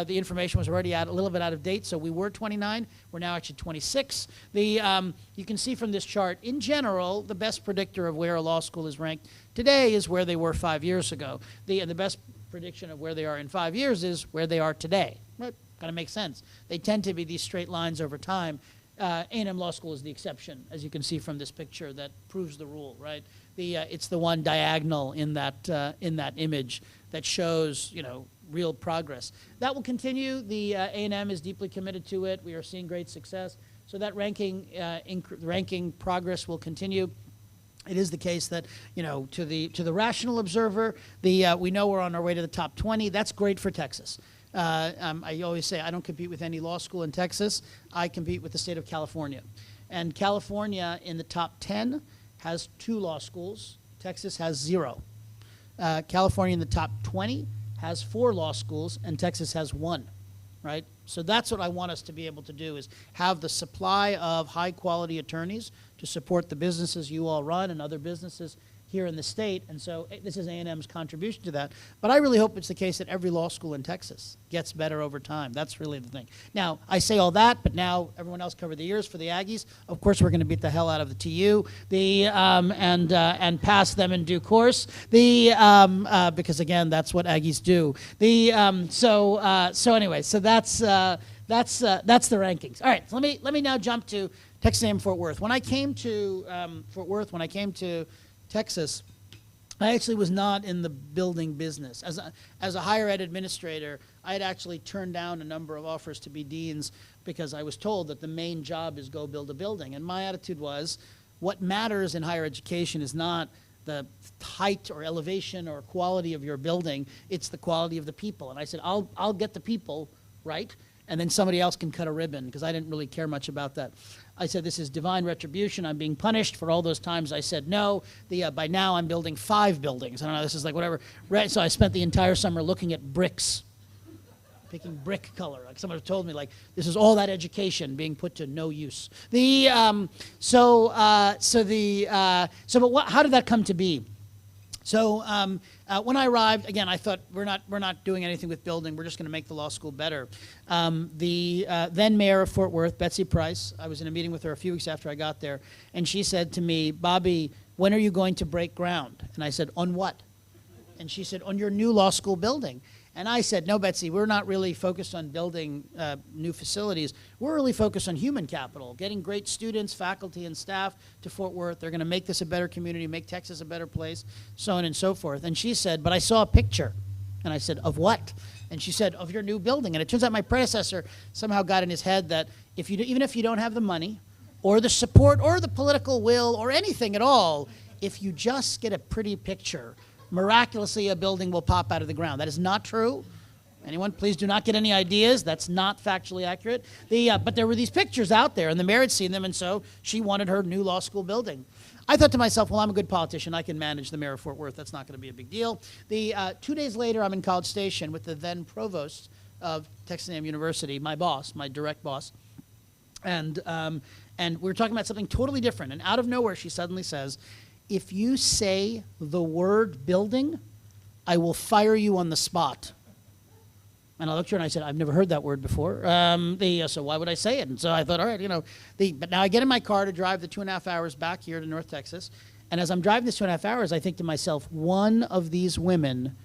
information was already a little bit out of date, so we were 29. We're now actually 26. You can see from this chart, in general, the best predictor of where a law school is ranked today is where they were 5 years ago. And the best prediction of where they are in 5 years is where they are today. Right? Kind of makes sense. They tend to be these straight lines over time. A&M Law School is the exception, as you can see from this picture that proves the rule, right? It's the one diagonal in that image that shows, real progress. That will continue. The A&M is deeply committed to it. We are seeing great success. So that ranking progress will continue. It is the case that, to the rational observer, we know we're on our way to the top 20. That's great for Texas. I always say I don't compete with any law school in Texas. I compete with the state of California. And California in the top 10 has 2 law schools. Texas has 0. California in the top 20 has 4 law schools, and Texas has 1, right? So that's what I want us to be able to do, is have the supply of high-quality attorneys to support the businesses you all run and other businesses here in the state, and so this is A&M's contribution to that. But I really hope it's the case that every law school in Texas gets better over time. That's really the thing. Now, I say all that, but now everyone else covered the ears for the Aggies. Of course, we're going to beat the hell out of the TU, and pass them in due course. Because again, that's what Aggies do. So anyway, so that's the rankings. All right, so let me now jump to Texas A&M Fort Worth. When I came to Texas, I actually was not in the building business. As a higher ed administrator, I had actually turned down a number of offers to be deans because I was told that the main job is go build a building. And my attitude was, what matters in higher education is not the height or elevation or quality of your building, it's the quality of the people. And I said, I'll get the people right, and then somebody else can cut a ribbon, because I didn't really care much about that. I said, this is divine retribution. I'm being punished for all those times I said no. By now, I'm building 5 buildings. I don't know, this is like whatever. Right, so I spent the entire summer looking at bricks, picking brick color. Like someone told me, like, this is all that education being put to no use. How did that come to be? So when I arrived, again, I thought we're not doing anything with building. We're just going to make the law school better. The then mayor of Fort Worth, Betsy Price, I was in a meeting with her a few weeks after I got there, and she said to me, Bobby, when are you going to break ground? And I said, on what? And she said, on your new law school building. And I said, no, Betsy, we're not really focused on building new facilities. We're really focused on human capital, getting great students, faculty, and staff to Fort Worth. They're going to make this a better community, make Texas a better place, so on and so forth. And she said, but I saw a picture. And I said, of what? And she said, of your new building. And it turns out my predecessor somehow got in his head that even if you don't have the money or the support or the political will or anything at all, if you just get a pretty picture, miraculously a building will pop out of the ground. That is not true. Anyone, please do not get any ideas. That's not factually accurate. But there were these pictures out there, and the mayor had seen them, and so she wanted her new law school building. I thought to myself, well, I'm a good politician. I can manage the mayor of Fort Worth. That's not going to be a big deal. 2 days later, I'm in College Station with the then provost of Texas A&M University, my boss, my direct boss. And we were talking about something totally different. And out of nowhere, she suddenly says, if you say the word building, I will fire you on the spot. And I looked at her and I said, I've never heard that word before. So why would I say it? And so I thought, all right, but now I get in my car to drive the 2.5 hours back here to North Texas. And as I'm driving this 2.5 hours, I think to myself, one of these women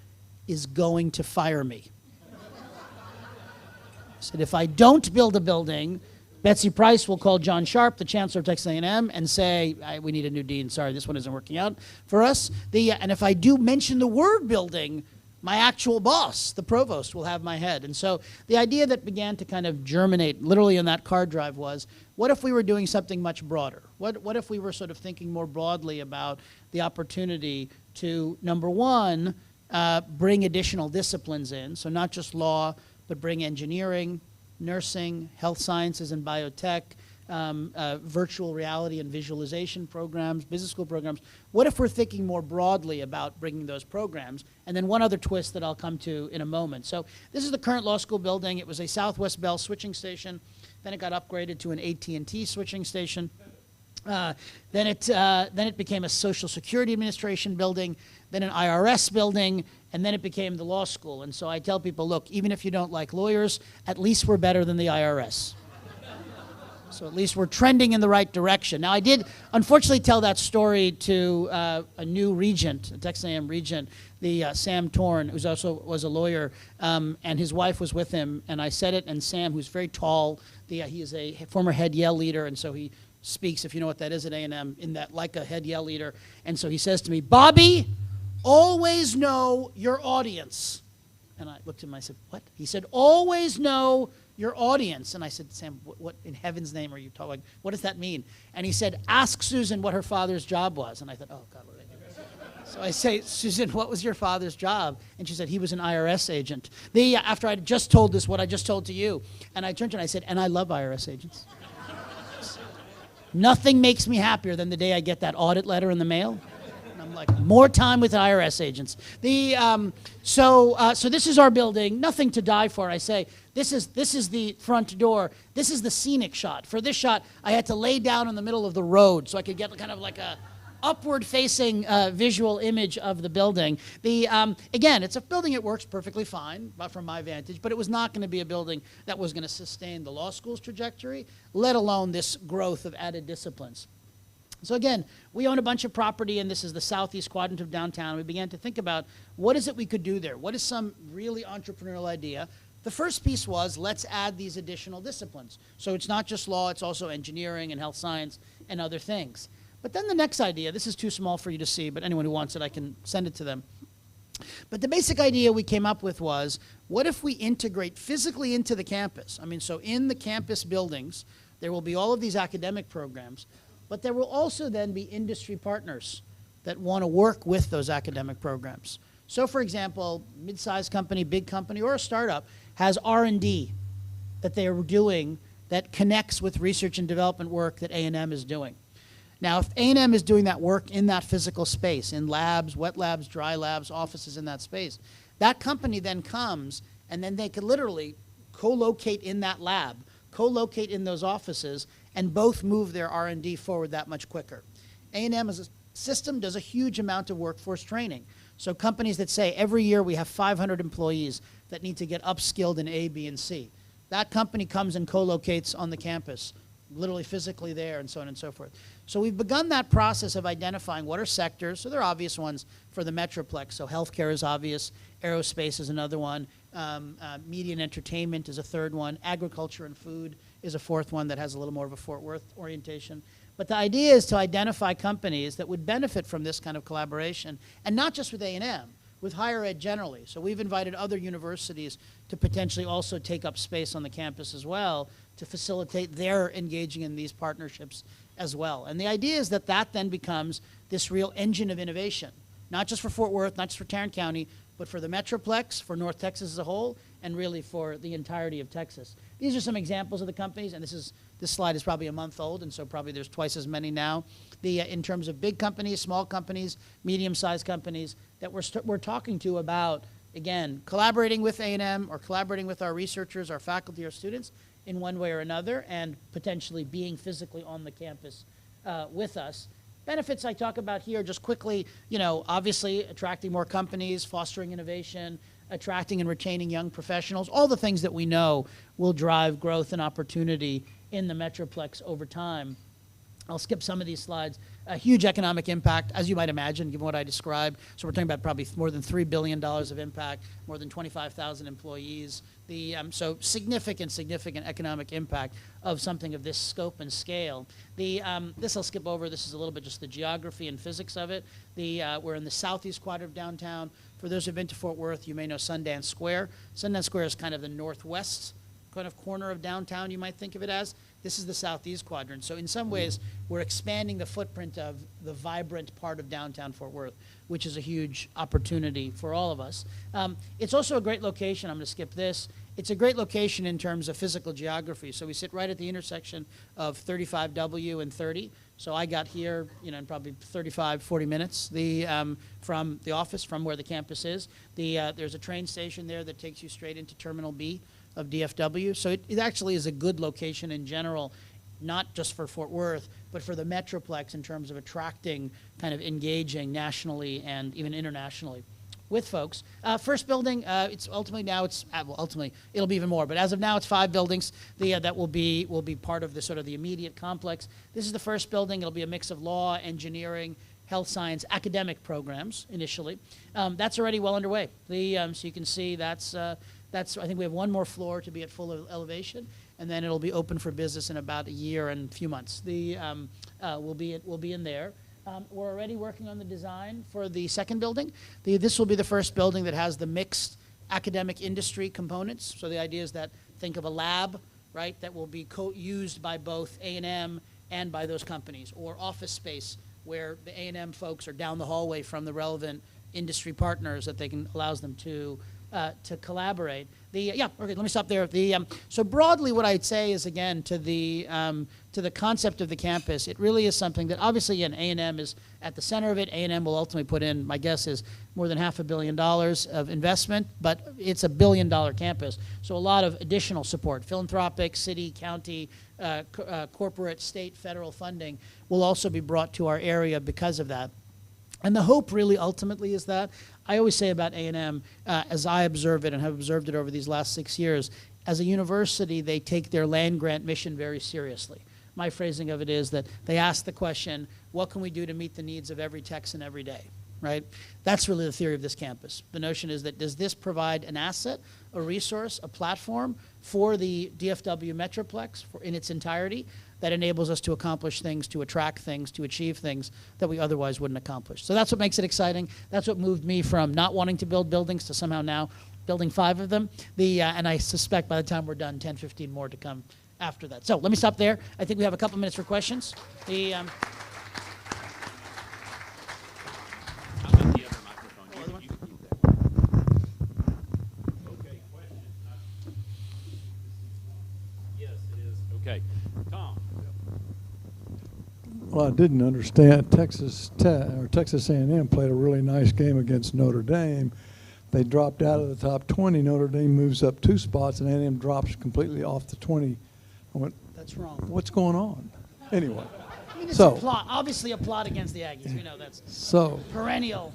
is going to fire me. I said, if I don't build a building, Betsy Price will call John Sharp, the chancellor of Texas A&M, and say, we need a new dean. Sorry, this one isn't working out for us. And if I do mention the word building, my actual boss, the provost, will have my head. And so the idea that began to kind of germinate literally in that car drive was, what if we were doing something much broader? What if we were sort of thinking more broadly about the opportunity to, number one, bring additional disciplines in, so not just law, but bring engineering, nursing, health sciences and biotech, virtual reality and visualization programs, business school programs. What if we're thinking more broadly about bringing those programs? And then one other twist that I'll come to in a moment. So this is the current law school building. It was a Southwest Bell switching station. Then it got upgraded to an AT&T switching station. Then it became a Social Security Administration building, then an IRS building, and then it became the law school. And so I tell people, look, even if you don't like lawyers, at least we're better than the IRS. So at least we're trending in the right direction. Now, I did unfortunately tell that story to a new regent, a Texas A&M regent, Sam Torn, who also was a lawyer, and his wife was with him. And I said it, and Sam, who's very tall, he is a former head Yale leader, and so he speaks, if you know what that is at A&M, in that like a head Yale leader. And so he says to me, Bobby, always know your audience. And I looked at him and I said, what? He said, always know your audience. And I said, Sam, what in heaven's name are you talking? What does that mean? And he said, ask Susan what her father's job was. And I thought, oh, God, what did I do? So I say, Susan, what was your father's job? And she said, he was an IRS agent. After I just told this, what I just told to you, and I turned to her and I said, and I love IRS agents. Nothing makes me happier than the day I get that audit letter in the mail. And I'm like, more time with IRS agents. So this is our building. Nothing to die for, I say. This is the front door. This is the scenic shot. For this shot, I had to lay down in the middle of the road so I could get kind of like a upward-facing visual image of the building. Again, it's a building that works perfectly fine from my vantage, but it was not going to be a building that was going to sustain the law school's trajectory, let alone this growth of added disciplines. So again, we own a bunch of property, and this is the southeast quadrant of downtown. We began to think about what is it we could do there? What is some really entrepreneurial idea? The first piece was, let's add these additional disciplines. So it's not just law, it's also engineering and health science and other things. But then the next idea, this is too small for you to see, but anyone who wants it, I can send it to them. But the basic idea we came up with was, what if we integrate physically into the campus? I mean, so in the campus buildings, there will be all of these academic programs, but there will also then be industry partners that want to work with those academic programs. So for example, mid-sized company, big company, or a startup has R&D. that they are doing that connects with research and development work that A&M is doing. Now, if A&M is doing that work in that physical space, in labs, wet labs, dry labs, offices in that space, that company then comes and then they could literally co-locate in that lab, co-locate in those offices, and both move their R&D forward that much quicker. A&M as a system does a huge amount of workforce training. So companies that say every year we have 500 employees that need to get upskilled in A, B, and C. That company comes and co-locates on the campus, literally physically there, and so on and so forth. So we've begun that process of identifying what are sectors. So there are obvious ones for the Metroplex. So healthcare is obvious, aerospace is another one, media and entertainment is a third one, agriculture and food is a fourth one that has a little more of a Fort Worth orientation. But the idea is to identify companies that would benefit from this kind of collaboration, and not just with A&M, with higher ed generally. So we've invited other universities to potentially also take up space on the campus as well to facilitate their engaging in these partnerships as well. And the idea is that that then becomes this real engine of innovation, not just for Fort Worth, not just for Tarrant County, but for the Metroplex, for North Texas as a whole, and really for the entirety of Texas. These are some examples of the companies, and this slide is probably a month old, and so probably there's twice as many now. In terms of big companies, small companies, medium-sized companies that we're talking to about, again, collaborating with A&M or collaborating with our researchers, our faculty, our students in one way or another, and potentially being physically on the campus with us. Benefits I talk about here just quickly, obviously attracting more companies, fostering innovation, attracting and retaining young professionals, all the things that we know will drive growth and opportunity in the Metroplex over time. I'll skip some of these slides. A huge economic impact, as you might imagine, given what I described. So we're talking about probably more than $3 billion of impact, more than 25,000 employees. So significant economic impact of something of this scope and scale. This I'll skip over. This is a little bit just the geography and physics of it. We're in the southeast quadrant of downtown. For those who've been to Fort Worth, you may know Sundance Square. Sundance Square is kind of the northwest kind of corner of downtown, you might think of it as. This is the southeast quadrant. So in some ways, we're expanding the footprint of the vibrant part of downtown Fort Worth, which is a huge opportunity for all of us. It's also a great location. I'm going to skip this. It's a great location in terms of physical geography. So we sit right at the intersection of 35W and 30. So I got here, in probably 35, 40 minutes from the office, from where the campus is. There's a train station there that takes you straight into Terminal B of DFW. So it actually is a good location in general, not just for Fort Worth, but for the Metroplex in terms of attracting, kind of engaging nationally and even internationally with folks. First building, ultimately it'll be even more, but as of now it's 5 buildings that will be part of the sort of the immediate complex. This is the first building. It'll be a mix of law, engineering, health science, academic programs initially. That's already well underway. So you can see I think we have one more floor to be at full elevation, and then it'll be open for business in about a year and a few months. We'll be in there. We're already working on the design for the second building. This will be the first building that has the mixed academic industry components. So the idea is that think of a lab, right, that will be used by both A&M and by those companies, or office space where the A&M folks are down the hallway from the relevant industry partners that allows them to collaborate. Okay, let me stop there. So broadly, what I'd say is, again, to the concept of the campus, it really is something that obviously, A&M is at the center of it. A&M will ultimately put in, my guess is, more than $500 million of investment, but it's a $1 billion campus. So a lot of additional support, philanthropic, city, county, corporate, state, federal funding will also be brought to our area because of that. And the hope really ultimately is that, I always say about A&M, as I observe it and have observed it over these last 6 years, as a university, they take their land grant mission very seriously. My phrasing of it is that they ask the question, what can we do to meet the needs of every Texan every day, right? That's really the theory of this campus. The notion is that, does this provide an asset, a resource, a platform for the DFW Metroplex in its entirety that enables us to accomplish things, to attract things, to achieve things that we otherwise wouldn't accomplish. So that's what makes it exciting. That's what moved me from not wanting to build buildings to somehow now building 5 of them. And I suspect by the time we're done, 10, 15 more to come after that. So let me stop there. I think we have a couple minutes for questions. Okay. Tom. Well, I didn't understand. Texas A&M played a really nice game against Notre Dame. They dropped out of the top 20. Notre Dame moves up 2 spots, and A&M drops completely off the 20. I went, That's wrong. what's going on? Anyway, I mean, it's so a plot, obviously a plot against the Aggies. We know that's so perennial.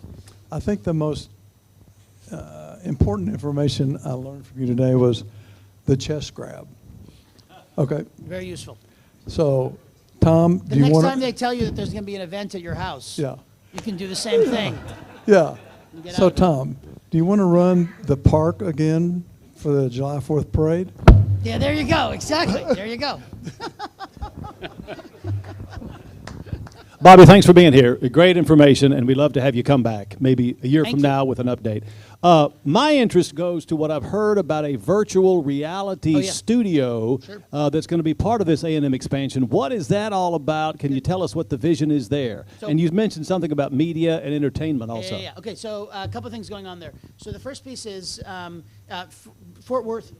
I think the most important information I learned from you today was the chest grab. Okay. Very useful. So, Tom, The do you next want time they tell you that there's going to be an event at your house, Yeah. you can do the same thing. Yeah. Get So, out. Tom, do you want to run the park again for the July 4th parade? Yeah, there you go. Exactly. There you go. Bobby, thanks for being here. Great information, and we'd love to have you come back maybe a year from now with an update. My interest goes to what I've heard about a virtual reality studio that's going to be part of this A&M expansion. What is that all about? Can you tell us what the vision is there? So- And you mentioned something about media and entertainment also. Yeah. Okay, so a couple of things going on there. So the first piece is Fort Worth.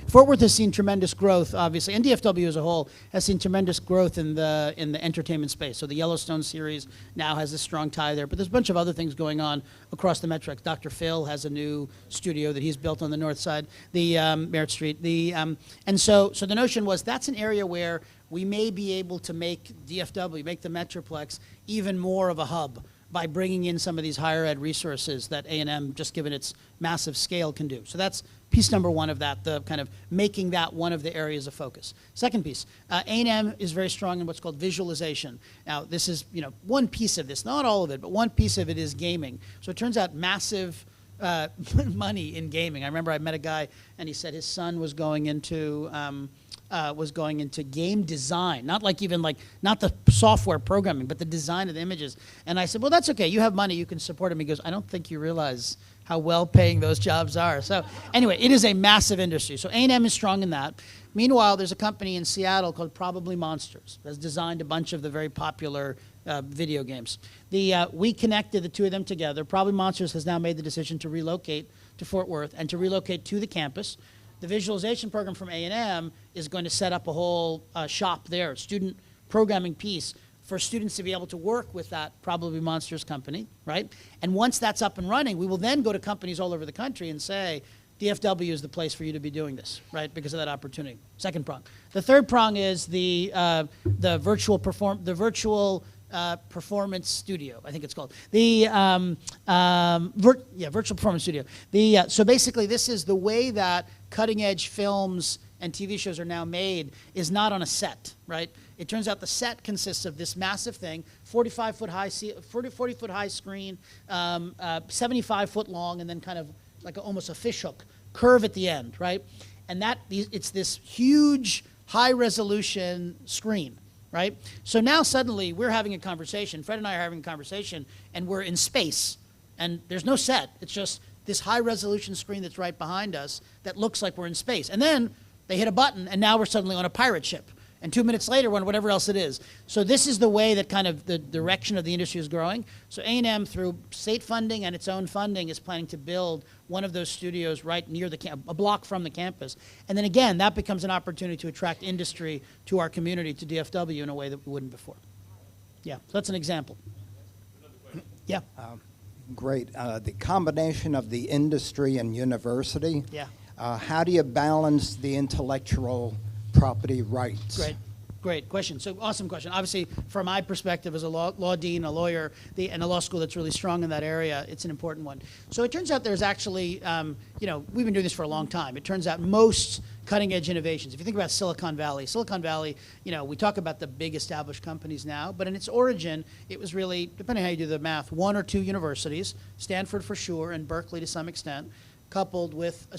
Fort Worth has seen tremendous growth, obviously, and DFW as a whole has seen tremendous growth in the entertainment space. So the Yellowstone series now has a strong tie there, but there's a bunch of other things going on across the Metrex. Dr. Phil has a new studio that he's built on the north side, the Merritt Street. And so the notion was that's an area where we may be able to make DFW, make the Metroplex, even more of a hub by bringing in some of these higher ed resources that A&M, just given its massive scale, can do. So that's piece number one of that, the kind of making that one of the areas of focus. Second piece, A&M is very strong in what's called visualization. Now, this is, one piece of this, not all of it, but one piece of it is gaming. So it turns out massive money in gaming. I remember I met a guy, and he said his son was going into game design, not the software programming, but the design of the images. And I said, well, that's okay. You have money. You can support him. He goes, I don't think you realize how well-paying those jobs are. So anyway, it is a massive industry. So A&M is strong in that. Meanwhile, there's a company in Seattle called Probably Monsters that's designed a bunch of the very popular video games. We connected the two of them together. Probably Monsters has now made the decision to relocate to Fort Worth and to relocate to the campus. The visualization program from A&M is going to set up a whole shop there, a student programming piece for students to be able to work with that Probably Monsters company, right? And once that's up and running, we will then go to companies all over the country and say, DFW is the place for you to be doing this, right? Because of that opportunity. Second prong. The third prong is the virtual performance studio, I think it's called. Virtual performance studio. So basically, this is the way that cutting-edge films and TV shows are now made is not on a set, right? It turns out the set consists of this massive thing, 40-foot high screen, 75-foot long, and then kind of like almost a fishhook curve at the end, right? And it's this huge high-resolution screen, right? So now suddenly we're having a conversation, Fred and I are having a conversation, and we're in space, and there's no set. It's just this high-resolution screen that's right behind us that looks like we're in space. And then they hit a button, and now we're suddenly on a pirate ship. And 2 minutes later, we're on whatever else it is. So this is the way that kind of the direction of the industry is growing. So A&M, through state funding and its own funding, is planning to build one of those studios right near a block from the campus. And then again, that becomes an opportunity to attract industry to our community, to DFW, in a way that we wouldn't before. Yeah, so that's an example. Yeah. Great. The combination of the industry and university. Yeah. How do you balance the intellectual property rights? Great question. So awesome question. Obviously, from my perspective as a law dean, a lawyer, and a law school that's really strong in that area, it's an important one. So it turns out there's actually, we've been doing this for a long time. It turns out most cutting edge innovations, if you think about Silicon Valley, we talk about the big established companies now, but in its origin, it was really, depending on how you do the math, 1 or 2 universities, Stanford for sure, and Berkeley to some extent, coupled with a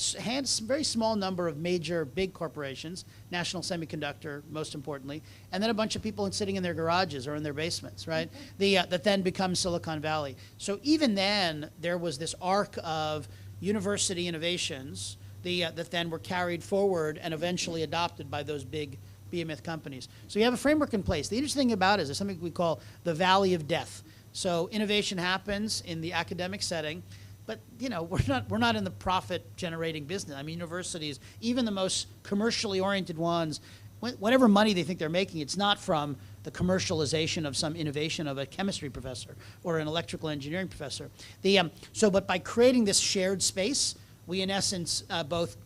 very small number of major big corporations, National Semiconductor most importantly, and then a bunch of people sitting in their garages or in their basements, right? That then becomes Silicon Valley. So even then, there was this arc of university innovations that then were carried forward and eventually adopted by those big behemoth companies. So you have a framework in place. The interesting thing about it is there's something we call the valley of death. So innovation happens in the academic setting, but we're not in the profit-generating business. I mean, universities, even the most commercially oriented ones, whatever money they think they're making, it's not from the commercialization of some innovation of a chemistry professor or an electrical engineering professor. But by creating this shared space, we in essence both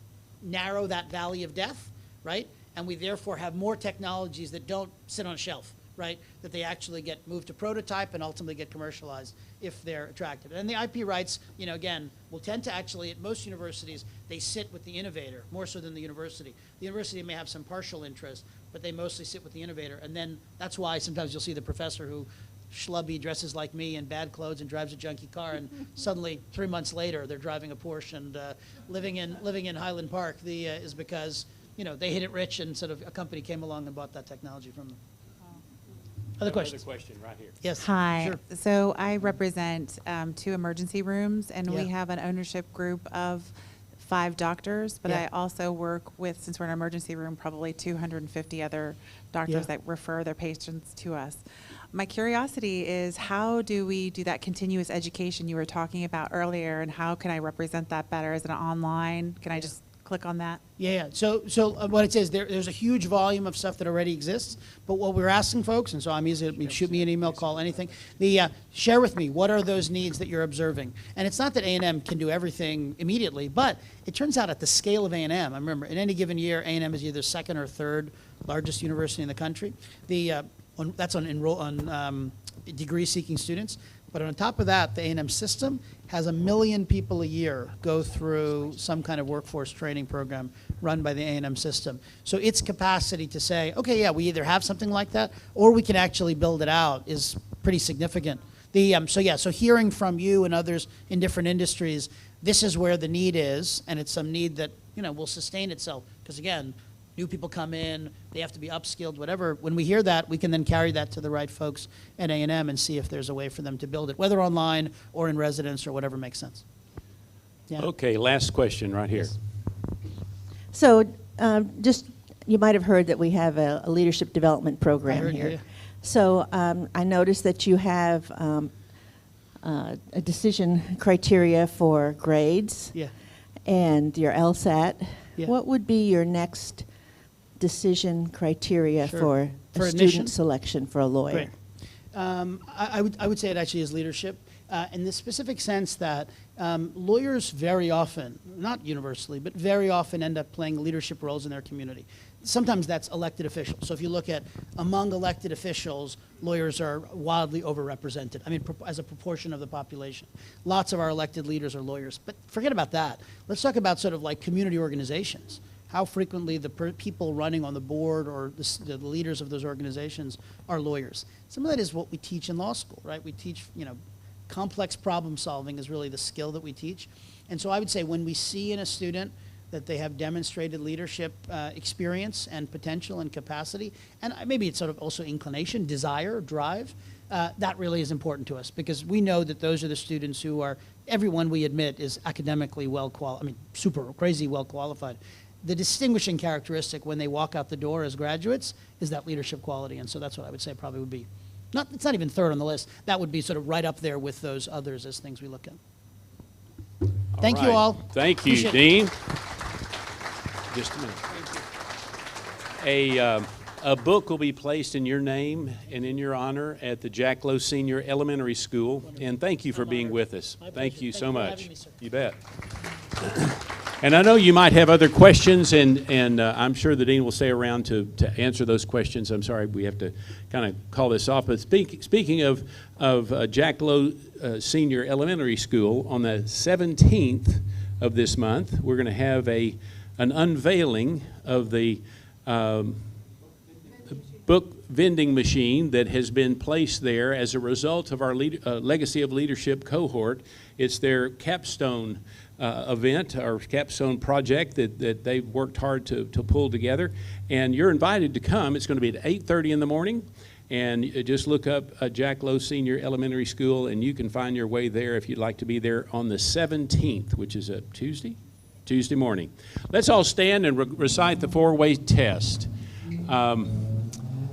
narrow that valley of death, right? And we therefore have more technologies that don't sit on a shelf, right? That they actually get moved to prototype and ultimately get commercialized if they're attractive. And the IP rights, again, will tend to actually, at most universities, they sit with the innovator more so than the university. The university may have some partial interest, but they mostly sit with the innovator. And then that's why sometimes you'll see the professor who schlubby dresses like me in bad clothes and drives a junky car, and suddenly 3 months later they're driving a Porsche and living in Highland Park. Is because they hit it rich and sort of a company came along and bought that technology from them. Other questions? Another question right here. Yes. Hi. Sure. So I represent 2 emergency rooms, and we Yeah. have an ownership group of 5 doctors, but Yeah. I also work with, since we're an emergency room, probably 250 other doctors Yeah. that refer their patients to us. My curiosity is, how do we do that continuous education you were talking about earlier, and how can I represent that better? Is it online? Can I just click on that? Yeah. So what it says, there's a huge volume of stuff that already exists, but what we're asking folks, and so I'm easy, shoot me an email, call, anything, share with me, what are those needs that you're observing? And it's not that A&M can do everything immediately, but it turns out at the scale of A&M, I remember in any given year, A&M is either second or third largest university in the country. That's on degree-seeking students. But on top of that, the A&M system has 1 million people a year go through some kind of workforce training program run by the A&M system. So its capacity to say, okay, yeah, we either have something like that or we can actually build it out is pretty significant. So hearing from you and others in different industries, this is where the need is, and it's some need that will sustain itself. Because again, new people come in, they have to be upskilled, whatever. When we hear that, we can then carry that to the right folks at A&M and see if there's a way for them to build it, whether online or in residence or whatever makes sense. Yeah. Okay, last question right here. So you might have heard that we have a leadership development program heard, here. yeah. So I noticed that you have a decision criteria for grades Yeah. and your LSAT. Yeah. What would be your next decision criteria Sure. for For a admission? student selection for a lawyer? Great. I would say it actually is leadership in the specific sense that lawyers very often, not universally, but very often end up playing leadership roles in their community. Sometimes that's elected officials. So if you look at among elected officials, lawyers are wildly overrepresented. I mean, as a proportion of the population. Lots of our elected leaders are lawyers. But forget about that. Let's talk about sort of like community organizations. How frequently the people running on the board or the leaders of those organizations are lawyers. Some of that is what we teach in law school, right? We teach, complex problem solving is really the skill that we teach. And so I would say when we see in a student that they have demonstrated leadership experience and potential and capacity, and maybe it's sort of also inclination, desire, drive, that really is important to us because we know that those are the students who are, everyone we admit is academically super crazy well qualified. The distinguishing characteristic when they walk out the door as graduates is that leadership quality, and so that's what I would say probably would be, it's not even third on the list, that would be sort of right up there with those others as things we look at. Thank you all. Thank you, Appreciate it. Dean. Just a minute. A book will be placed in your name and in your honor at the Jack Lowe Senior Elementary School, and thank you for being with us. Thank you so much. You bet. And I know you might have other questions, and I'm sure the Dean will stay around to answer those questions. I'm sorry, we have to kind of call this off. But speaking of Jack Lowe Senior Elementary School, on the 17th of this month, we're going to have an unveiling of the book vending machine that has been placed there as a result of our Legacy of Leadership cohort. It's their capstone event, our capstone project that they've worked hard to pull together. And you're invited to come. It's going to be at 8:30 in the morning. And just look up Jack Lowe Senior Elementary School, and you can find your way there if you'd like to be there on the 17th, which is a Tuesday morning. Let's all stand and recite the four-way test.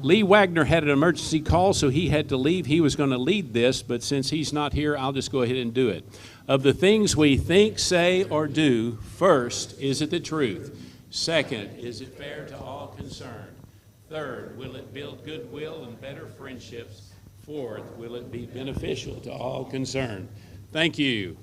Lee Wagner had an emergency call, so he had to leave. He was going to lead this, but since he's not here, I'll just go ahead and do it. Of the things we think, say, or do, first, is it the truth? Second, is it fair to all concerned? Third, will it build goodwill and better friendships? Fourth, will it be beneficial to all concerned? Thank you.